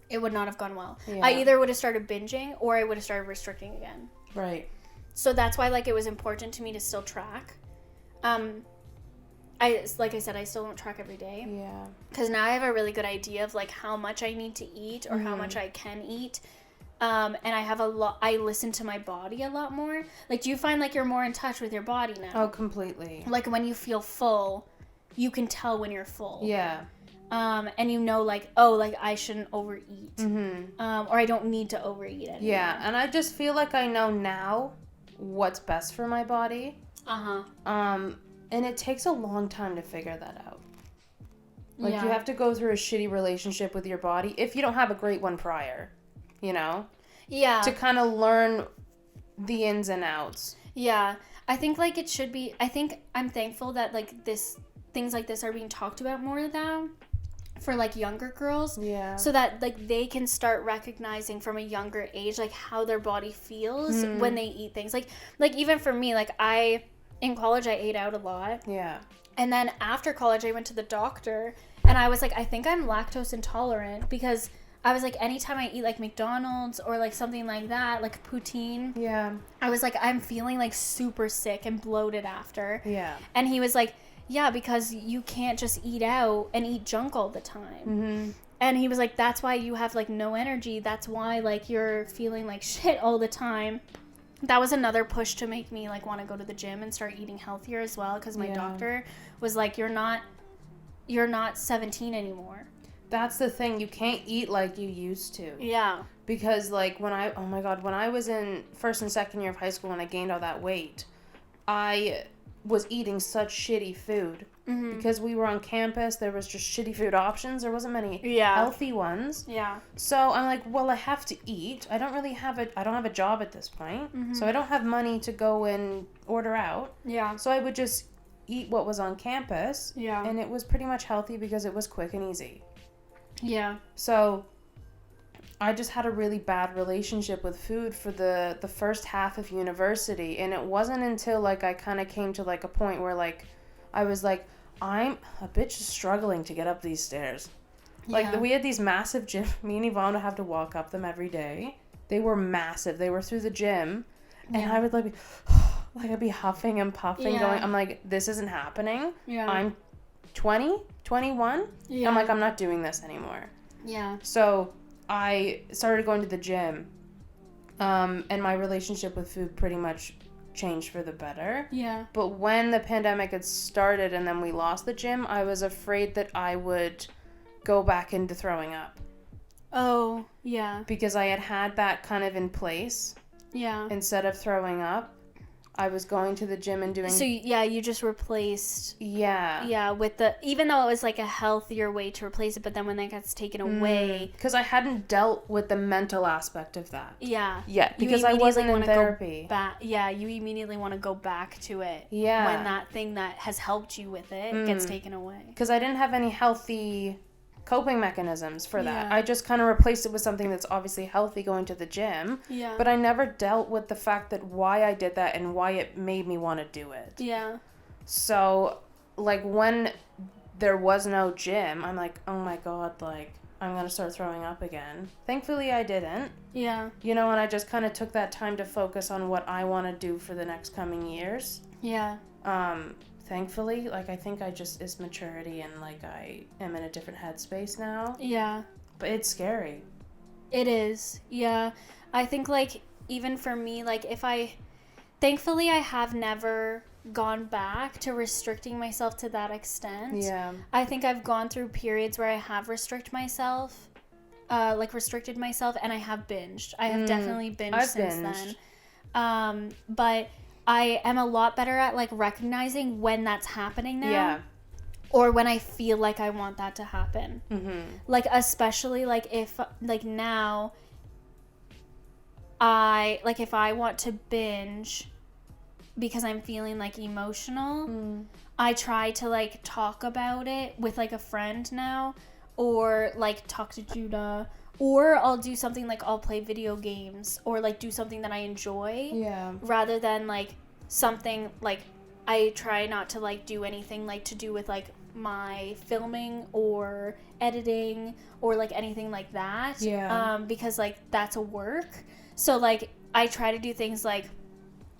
it would not have gone well. Yeah. I either would have started binging or I would have started restricting again. Right. So that's why, like, it was important to me to still track. Like I said, I still don't track every day. Yeah. Because now I have a really good idea of, like, how much I need to eat or how much I can eat. And I listen to my body a lot more. Like, do you find, like, you're more in touch with your body now? Oh, completely. Like, when you feel full, you can tell when you're full. Yeah. And you know, like, oh, like, I shouldn't overeat. Or I don't need to overeat anymore. Yeah, and I just feel like I know now what's best for my body. And it takes a long time to figure that out. Like, you have to go through a shitty relationship with your body if you don't have a great one prior, you know? Yeah. To kind of learn the ins and outs. Yeah. I think, like, it should be... I think I'm thankful that, like, things like this are being talked about more now for, like, younger girls. Yeah. So that, like, they can start recognizing from a younger age, like, how their body feels when they eat things. Like, even for me, like, in college, I ate out a lot. Yeah. And then after college, I went to the doctor, and I was like, I think I'm lactose intolerant, because I was like, anytime I eat, like, McDonald's or, like, something like that, like poutine. Yeah. I was like, I'm feeling, like, super sick and bloated after. Yeah. And he was like, yeah, because you can't just eat out and eat junk all the time. And he was like, that's why you have, like, no energy. That's why, like, you're feeling like shit all the time. That was another push to make me, like, want to go to the gym and start eating healthier as well, because my doctor was like, you're not 17 anymore. That's the thing. You can't eat like you used to. Yeah. Because, like, when I was in first and second year of high school and I gained all that weight, I was eating such shitty food. Because we were on campus, there was just shitty food options. There wasn't many healthy ones. Yeah. So I'm like, well, I have to eat. I don't have a job at this point. So I don't have money to go and order out. Yeah. So I would just eat what was on campus. Yeah. And it was pretty much healthy because it was quick and easy. Yeah. So I just had a really bad relationship with food for the first half of university. And it wasn't until, like, I kind of came to, like, a point where, like, I was like, I'm a bitch struggling to get up these stairs. Like, we had these massive gym. Me and Yvonne would have to walk up them every day. They were massive. They were through the gym. And I would, like, I'd be huffing and puffing going, I'm like, this isn't happening. Yeah. I'm 20, 21. Yeah. I'm like, I'm not doing this anymore. Yeah. So I started going to the gym. And my relationship with food pretty much changed for the better. Yeah. But when the pandemic had started and then we lost the gym, I was afraid that I would go back into throwing up. Oh, yeah. Because I had that kind of in place Yeah. Instead of throwing up, I was going to the gym and doing... So, yeah, you just replaced... Yeah. Yeah, with the... Even though it was, like, a healthier way to replace it, but then when that gets taken away... Because I hadn't dealt with the mental aspect of that. Yeah. Yet, because I wasn't in therapy. Yeah, you immediately want to go back to it. Yeah. When that thing that has helped you with it gets taken away. Because I didn't have any healthy coping mechanisms for that. Yeah. I just kind of replaced it with something that's obviously healthy, going to the gym. Yeah. But I never dealt with the fact that why I did that and why it made me want to do it. Yeah. So, like, when there was no gym, I'm like, oh my God, like, I'm going to start throwing up again. Thankfully, I didn't. Yeah. You know, and I just kind of took that time to focus on what I want to do for the next coming years. Yeah. Thankfully, like, I think it's maturity and, like, I am in a different headspace now. Yeah. But it's scary. It is. Yeah. I think, like, even for me, like, thankfully, I have never gone back to restricting myself to that extent. Yeah. I think I've gone through periods where I have restricted myself, and I have binged. I have definitely binged since then. But I am a lot better at, like, recognizing when that's happening now. Yeah. Or when I feel like I want that to happen. Mm-hmm. Like, especially, like, if, like, now, if I want to binge because I'm feeling, like, emotional, I try to, like, talk about it with, like, a friend now, or, like, talk to Judah, or I'll do something like I'll play video games, or, like, do something that I enjoy. Yeah. Rather than, like, something, like, I try not to, like, do anything, like, to do with, like, my filming or editing or, like, anything like that. Yeah. Because, like, that's a work. So, like, I try to do things like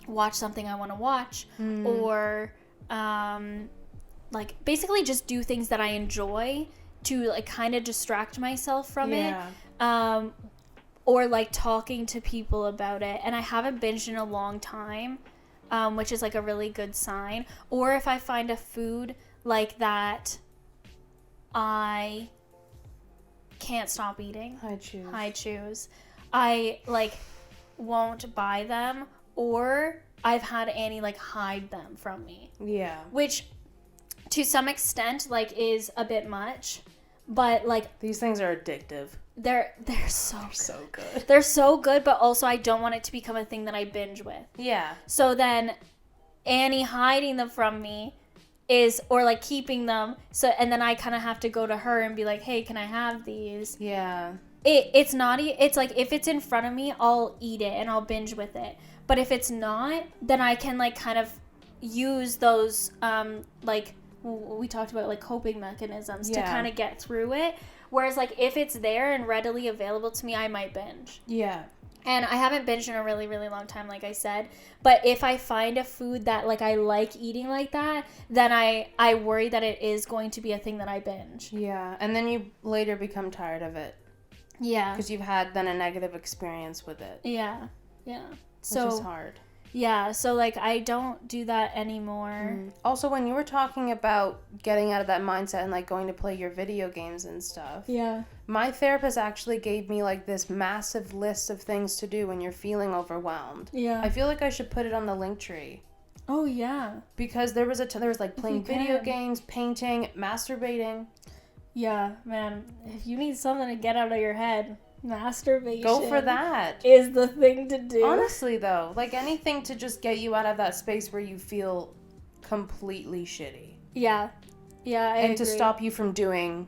watch something I want to watch, or, like, basically just do things that I enjoy to, like, kind of distract myself from it. Or, like, talking to people about it. And I haven't binged in a long time, which is, like, a really good sign. Or if I find a food, like, that I can't stop eating. I choose. I, like, won't buy them, or I've had Annie, like, hide them from me. Yeah. Which, to some extent, like, is a bit much. But, like... These things are addictive. They're so good. They're so good, but also I don't want it to become a thing that I binge with. Yeah. So then Annie hiding them from me is, or, like, keeping them, so, and then I kind of have to go to her and be like, hey, can I have these? Yeah. It's not, it's like, if it's in front of me, I'll eat it and I'll binge with it. But if it's not, then I can, like, kind of use those, like, we talked about, like, coping mechanisms to kind of get through it. Whereas, like, if it's there and readily available to me, I might binge. Yeah. And I haven't binged in a really, really long time, like I said. But if I find a food that, like, I like eating like that, then I worry that it is going to be a thing that I binge. Yeah. And then you later become tired of it. Yeah. Because you've had then a negative experience with it. Yeah. Yeah. Which is hard. Yeah. So, like, I don't do that anymore. Also, when you were talking about getting out of that mindset and, like, going to play your video games and stuff. Yeah. My therapist actually gave me, like, this massive list of things to do when you're feeling overwhelmed. Yeah. I feel like I should put it on the link tree. Oh, yeah. Because there was like playing video games, painting, masturbating. Yeah, man. If you need something to get out of your head, masturbation. Go for that. Is the thing to do. Honestly, though, like, anything to just get you out of that space where you feel completely shitty. Yeah. Yeah, I agree. To stop you from doing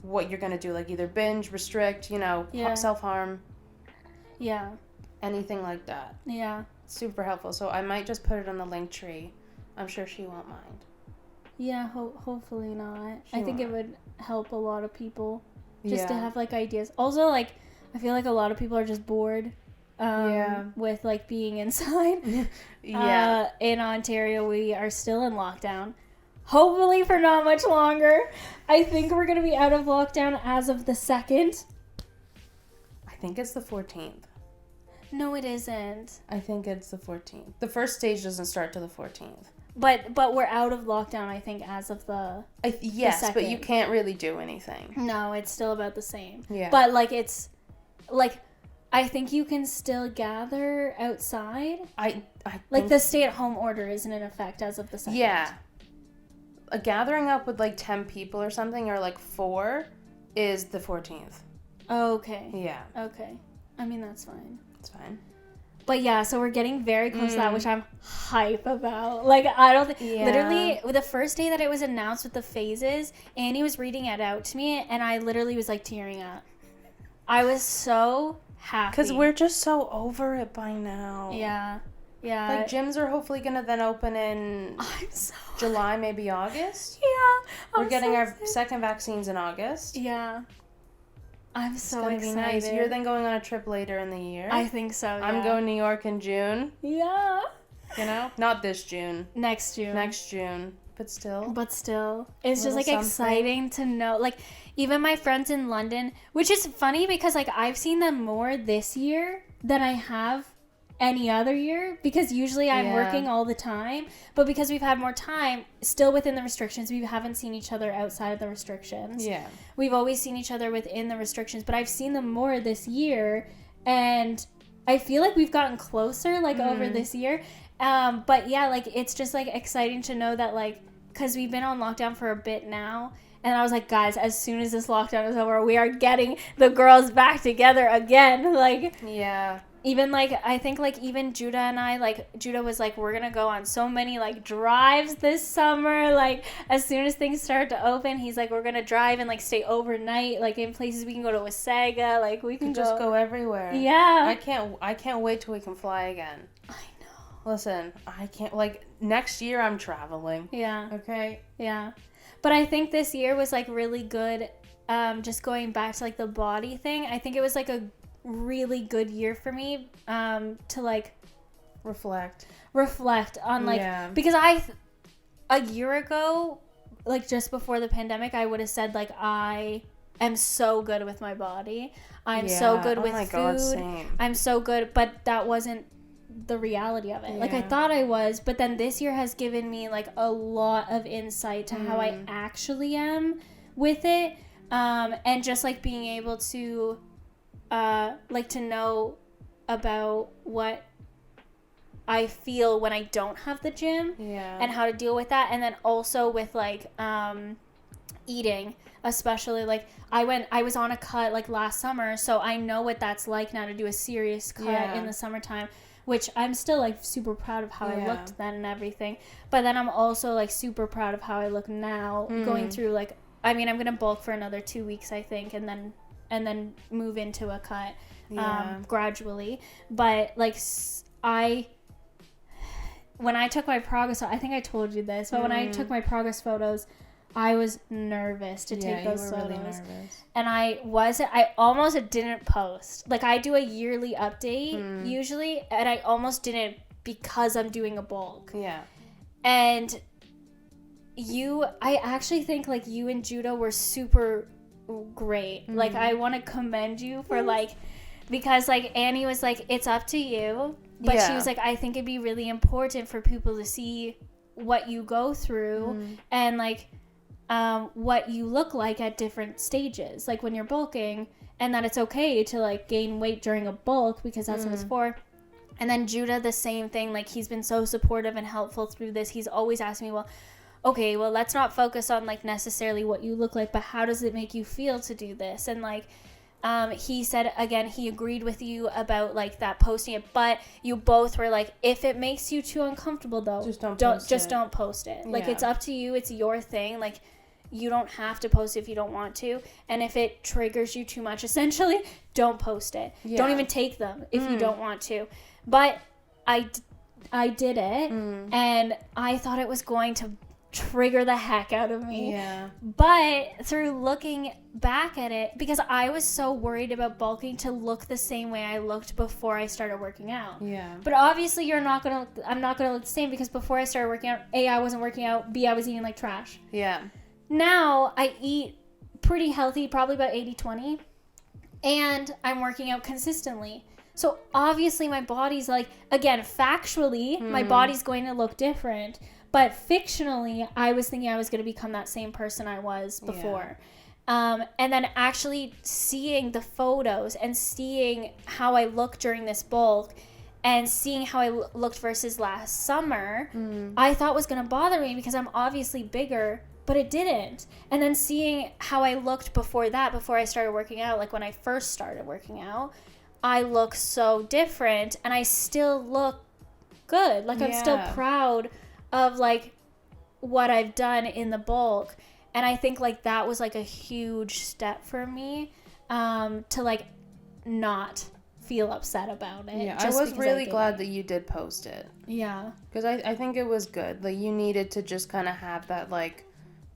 what you're going to do, like either binge, restrict, self-harm. Yeah. Anything like that. Yeah. Super helpful. So I might just put it on the link tree. I'm sure she won't mind. Yeah, hopefully not. I think it would help a lot of people just to have, like, ideas. Also, like, I feel like a lot of people are just bored with, like, being inside. Yeah. In Ontario, we are still in lockdown. Hopefully for not much longer. I think we're going to be out of lockdown as of the 2nd. I think it's the 14th. No, it isn't. I think it's the 14th. The first stage doesn't start till the 14th. But we're out of lockdown, I think, as of yes, the but you can't really do anything. No, it's still about the same. Yeah. But, like, it's, like, I think you can still gather outside. I Like, the stay-at-home order isn't in effect as of the 2nd. Yeah. A gathering up with, like, 10 people or something, or, like, 4, is the 14th. Okay. Yeah. Okay. I mean, that's fine. It's fine. But yeah, so we're getting very close to that, which I'm hype about. Like, I don't think... Yeah. Literally, the first day that it was announced with the phases, Annie was reading it out to me, and I literally was, like, tearing up. I was so happy. Because we're just so over it by now. Yeah. Yeah. Like, gyms are hopefully going to then open in July, maybe August. Yeah. We're getting our second vaccines in August. Yeah. I'm so excited. Be nice. You're then going on a trip later in the year. I think so, yeah. I'm going to New York in June. Yeah. You know? Not this June. Next June. But still. It's just, like, exciting to know. Like, even my friends in London, which is funny because, like, I've seen them more this year than I have any other year, because usually I'm working all the time, but because we've had more time still within the restrictions, we haven't seen each other outside of the restrictions. We've always seen each other within the restrictions, but I've seen them more this year, and I feel like we've gotten closer, like, over this year. But yeah, like, it's just, like, exciting to know that, like, because we've been on lockdown for a bit now, and I was like, guys, as soon as this lockdown is over, we are getting the girls back together again. Like, even, like, I think, like, even Judah and I, like, Judah was like, we're gonna go on so many, like, drives this summer. Like, as soon as things start to open, he's like, we're gonna drive and, like, stay overnight, like, in places we can go to Wasaga, like, we can just go everywhere. Yeah. I can't wait till we can fly again. I know. Listen, I can't, like, next year I'm traveling. Yeah. Okay? Yeah. But I think this year was, like, really good, just going back to, like, the body thing. I think it was, like, a really good year for me to, like, reflect on, like, because a year ago, like, just before the pandemic, I would have said, like, I am so good with my body, I'm so good with food. God, same. I'm so good, but that wasn't the reality of it. Like, I thought I was, but then this year has given me, like, a lot of insight to how I actually am with it, and just, like, being able to like, to know about what I feel when I don't have the gym, and how to deal with that, and then also with, like, eating, especially, like, I was on a cut, like, last summer, so I know what that's like now to do a serious cut in the summertime, which I'm still, like, super proud of how I looked then and everything, but then I'm also, like, super proud of how I look now, going through, like, I mean, I'm gonna bulk for another 2 weeks, I think, and then move into a cut gradually. But, like, when I took my progress, I think I told you this, but when I took my progress photos, I was nervous to take those photos. Really nervous. And I almost didn't post. Like, I do a yearly update usually, and I almost didn't because I'm doing a bulk. Yeah. And I actually think, like, you and Judah were super great. Like, I want to commend you for, like, because, like, Annie was like, it's up to you, but she was like, I think it'd be really important for people to see what you go through and, like, what you look like at different stages, like when you're bulking, and that it's okay to, like, gain weight during a bulk because that's what it's for. And then Judah, the same thing. Like, he's been so supportive and helpful through this. He's always asked me, well, okay, well, let's not focus on, like, necessarily what you look like, but how does it make you feel to do this? And, like, he said, again, he agreed with you about, like, that posting it, but you both were like, if it makes you too uncomfortable, though, don't post it. Like, it's up to you. It's your thing. Like, you don't have to post it if you don't want to. And if it triggers you too much, essentially, don't post it. Yeah. Don't even take them if you don't want to. But I did it, and I thought it was going to trigger the heck out of me. Yeah. But through looking back at it, because I was so worried about bulking to look the same way I looked before I started working out. Yeah. But obviously I'm not gonna look the same, because before I started working out, A, I wasn't working out, B, I was eating like trash. Yeah. Now I eat pretty healthy, probably about 80-20, and I'm working out consistently. So obviously my body's, like, again, factually, my body's going to look different. But fictionally, I was thinking I was going to become that same person I was before. And then actually seeing the photos and seeing how I look during this bulk and seeing how I looked versus last summer, I thought was going to bother me because I'm obviously bigger, but it didn't. And then seeing how I looked before that, before I started working out, like when I first started working out, I look so different and I still look good. Like I'm still proud of like what I've done in the bulk. And I think like that was like a huge step for me to like not feel upset about it. Yeah, I was really glad that you did post it. Yeah. Because I think it was good. Like, you needed to just kind of have that, like,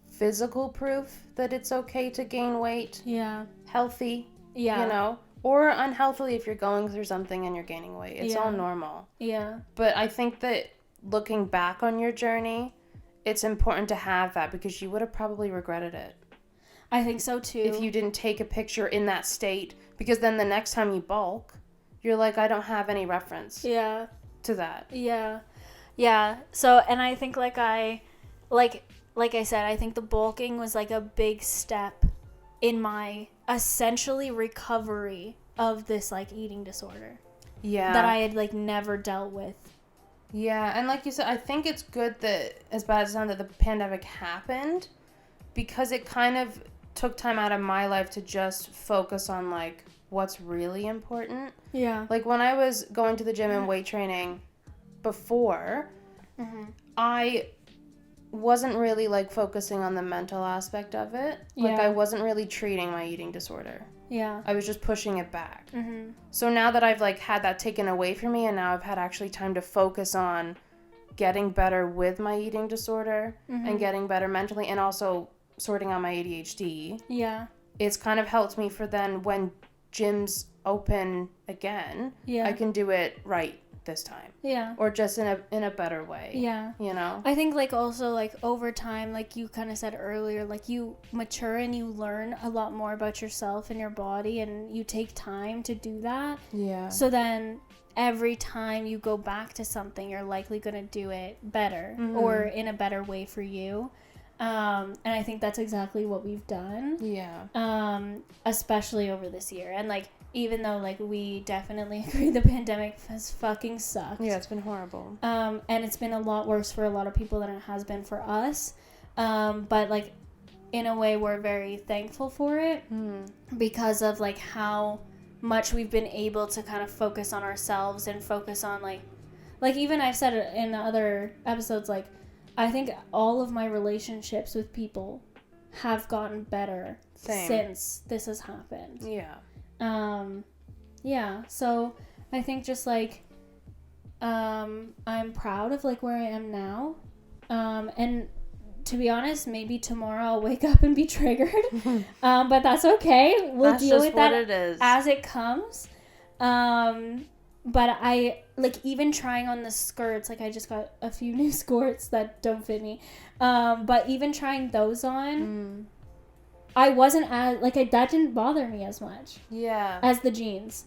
physical proof that it's okay to gain weight. Yeah. Healthy. Yeah. You know? Or unhealthy if you're going through something and you're gaining weight. It's all normal. Yeah. But I think that looking back on your journey, it's important to have that because you would have probably regretted it. I think so, too. If you didn't take a picture in that state. Because then the next time you bulk, you're like, I don't have any reference to that. Yeah. Yeah. So, and I think like I said, I think the bulking was like a big step in my essentially recovery of this like eating disorder. Yeah. That I had like never dealt with. Yeah. And like you said, I think it's good that, as bad as it sounds, that the pandemic happened because it kind of took time out of my life to just focus on like what's really important. Yeah. Like when I was going to the gym and weight training before, I wasn't really like focusing on the mental aspect of it. Like I wasn't really treating my eating disorder. Yeah. I was just pushing it back. So now that I've like had that taken away from me and now I've had actually time to focus on getting better with my eating disorder and getting better mentally and also sorting out my ADHD. Yeah. It's kind of helped me for then when gyms open again, I can do it right this time. Yeah. Or just in a better way. Yeah. You know? I think like also like over time, like you kind of said earlier, like you mature and you learn a lot more about yourself and your body and you take time to do that. Yeah. So then every time you go back to something, you're likely going to do it better or in a better way for you. And I think that's exactly what we've done. Yeah. Especially over this year. And like, even though like we definitely agree the pandemic has fucking sucked. Yeah, it's been horrible. And it's been a lot worse for a lot of people than it has been for us. But like, in a way, we're very thankful for it because of like how much we've been able to kind of focus on ourselves and focus on like even I've said it in other episodes, like, I think all of my relationships with people have gotten better since this has happened. Yeah. Yeah. So I think just like, I'm proud of like where I am now. And to be honest, maybe tomorrow I'll wake up and be triggered. But that's okay. We'll deal with that as it comes. But I, like, even trying on the skirts, like, I just got a few new skirts that don't fit me. But even trying those on, I wasn't as, like, that didn't bother me as much. Yeah. As the jeans,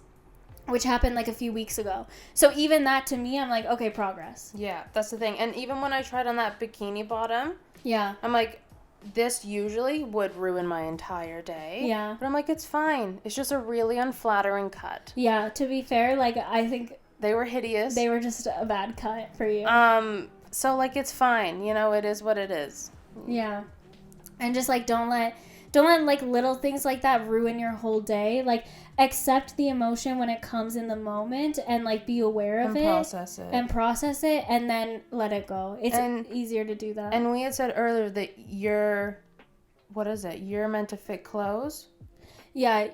which happened, like, a few weeks ago. So even that, to me, I'm like, okay, progress. Yeah, that's the thing. And even when I tried on that bikini bottom, I'm like, this usually would ruin my entire day. Yeah. But I'm like, it's fine. It's just a really unflattering cut. Yeah, to be fair, like, I think they were hideous. They were just a bad cut for you. So, like, it's fine. You know, it is what it is. Yeah. And just, like, don't let, like, little things like that ruin your whole day. Like, accept the emotion when it comes in the moment and, like, be aware of it. And process it. And then let it go. It's easier to do that. And we had said earlier that you're meant to fit clothes? Yeah.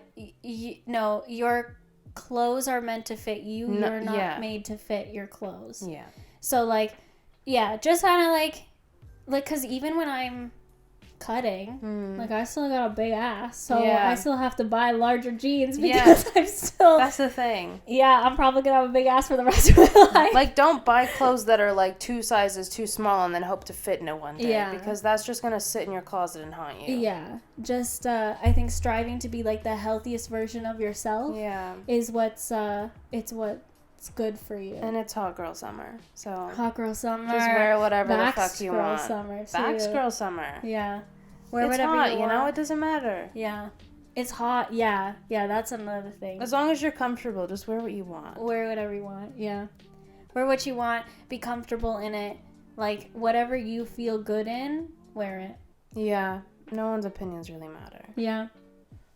No, your clothes are meant to fit you. No, you're not made to fit your clothes. Yeah. So, like, yeah, just kind of, like, because even when I'm cutting, like, I still got a big ass, so I still have to buy larger jeans because I'm still, that's the thing. I'm probably gonna have a big ass for the rest of my life. Like, don't buy clothes that are like 2 sizes too small and then hope to fit in it one day, because that's just gonna sit in your closet and haunt you. Just I think striving to be like the healthiest version of yourself is what's good for you. And it's hot girl summer, so hot girl summer, just wear whatever the fuck you want. Summer too. Bax girl summer. Wear It's whatever hot, you you know? want. It doesn't matter. Yeah. It's hot. Yeah. Yeah, that's another thing. As long as you're comfortable, just wear what you want. Wear whatever you want. Yeah. Wear what you want. Be comfortable in it. Like, whatever you feel good in, wear it. Yeah. No one's opinions really matter. Yeah.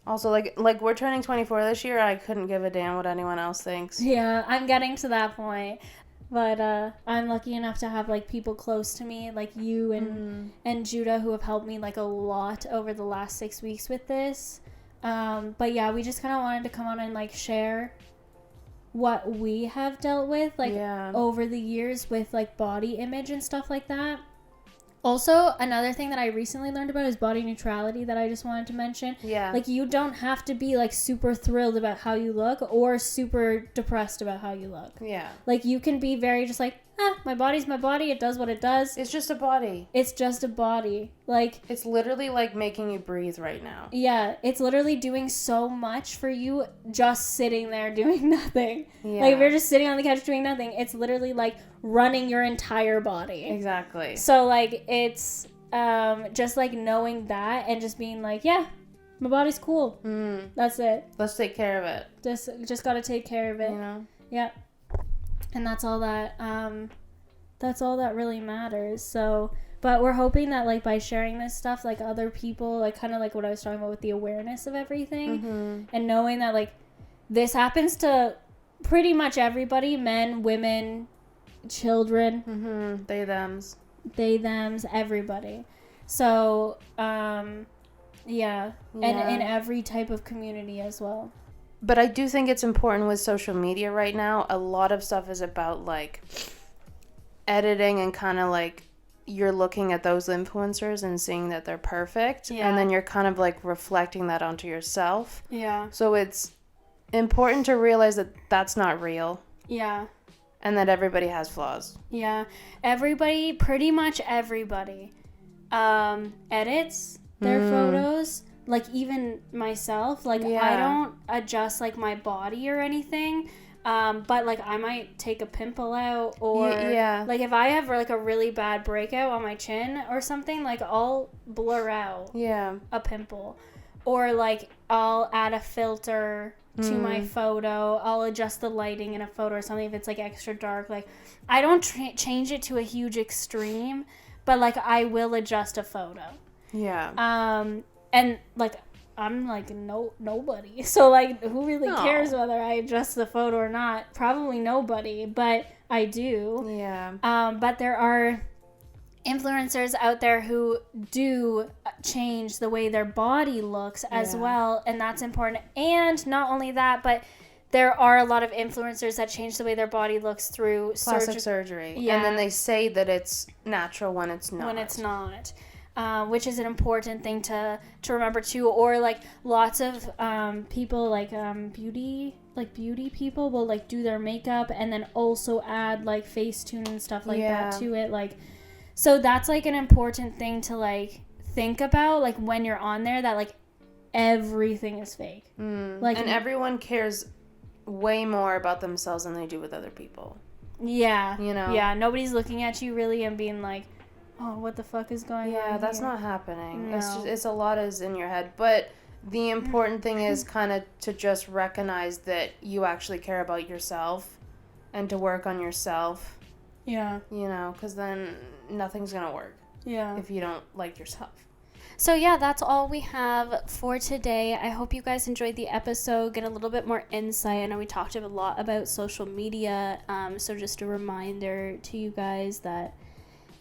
Also, like we're turning 24 this year. I couldn't give a damn what anyone else thinks. Yeah, I'm getting to that point. But I'm lucky enough to have, like, people close to me, like you and Judah, who have helped me, like, a lot over the last 6 weeks with this. But yeah, we just kind of wanted to come on and, like, share what we have dealt with, like, over the years with, like, body image and stuff like that. Also, another thing that I recently learned about is body neutrality that I just wanted to mention. Yeah. Like, you don't have to be, like, super thrilled about how you look or super depressed about how you look. Yeah. Like, you can be very just like, my body's my body. It does what it does. It's just a body. It's just a body. Like, It's literally like making you breathe right now. yeah, it's literally doing so much for you just sitting there doing nothing. Yeah. Like, if you're just sitting on the couch doing nothing, it's literally, like, running your entire body. Exactly. So, like, it's just, like, knowing that and just being like, yeah, my body's cool. That's it. Let's take care of it. Just gotta take care of it. You know? Yeah. And that's all that really matters. So, but we're hoping that, like, by sharing this stuff, like, other people, like, kind of like what I was talking about with the awareness of everything and knowing that, like, this happens to pretty much everybody, men, women, children, They, thems, everybody. So, yeah. And in every type of community as well. But I do think it's important with social media right now. A lot of stuff is about, like, editing and kind of, like, you're looking at those influencers and seeing that they're perfect. Yeah. And then you're kind of, like, reflecting that onto yourself. Yeah. So it's important to realize that that's not real. Yeah. And that everybody has flaws. Yeah. Everybody, pretty much everybody, edits their photos. Like, even myself, like, I don't adjust, like, my body or anything, but, like, I might take a pimple out, or, like, if I have, like, a really bad breakout on my chin or something, like, I'll blur out a pimple, or, like, I'll add a filter to my photo, I'll adjust the lighting in a photo or something if it's, like, extra dark, like, I don't change it to a huge extreme, but, like, I will adjust a photo. And, like, I'm, like, nobody. So, like, who really cares whether I adjust the photo or not? Probably nobody, but I do. But there are influencers out there who do change the way their body looks as well, and that's important. And not only that, but there are a lot of influencers that change the way their body looks through plastic surgery. And then they say that it's natural when it's not. Which is an important thing to remember too. Or, like, lots of people, like, beauty people will, like, do their makeup and then also add, like, Facetune and stuff like that to it. Like, so that's, like, an important thing to, like, think about, like, when you're on there, that, like, everything is fake. Like, and everyone cares way more about themselves than they do with other people. Yeah. You know? Yeah, nobody's looking at you really and being like, oh, what the fuck is going on? Yeah, that's not happening. No. It's a lot is in your head. But the important thing is kind of to just recognize that you actually care about yourself and to work on yourself. Yeah. You know, because then nothing's going to work. Yeah. If you don't like yourself. So, yeah, that's all we have for today. I hope you guys enjoyed the episode, get a little bit more insight. I know we talked a lot about social media, so just a reminder to you guys that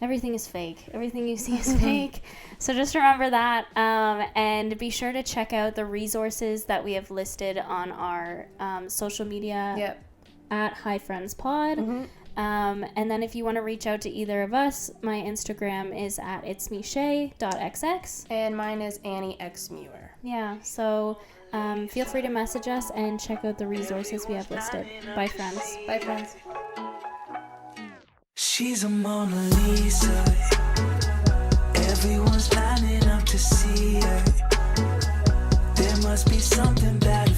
everything is fake. Everything you see is fake. So just remember that, and be sure to check out the resources that we have listed on our social media at Hi Friends Pod. And then if you want to reach out to either of us, my Instagram is at itsmeshay.xx. And mine is Annie X Muir. Yeah, so feel free to message us and check out the resources we have listed. Bye, friends. Bye, friends. She's a Mona Lisa. Everyone's lining up to see her. There must be something bad.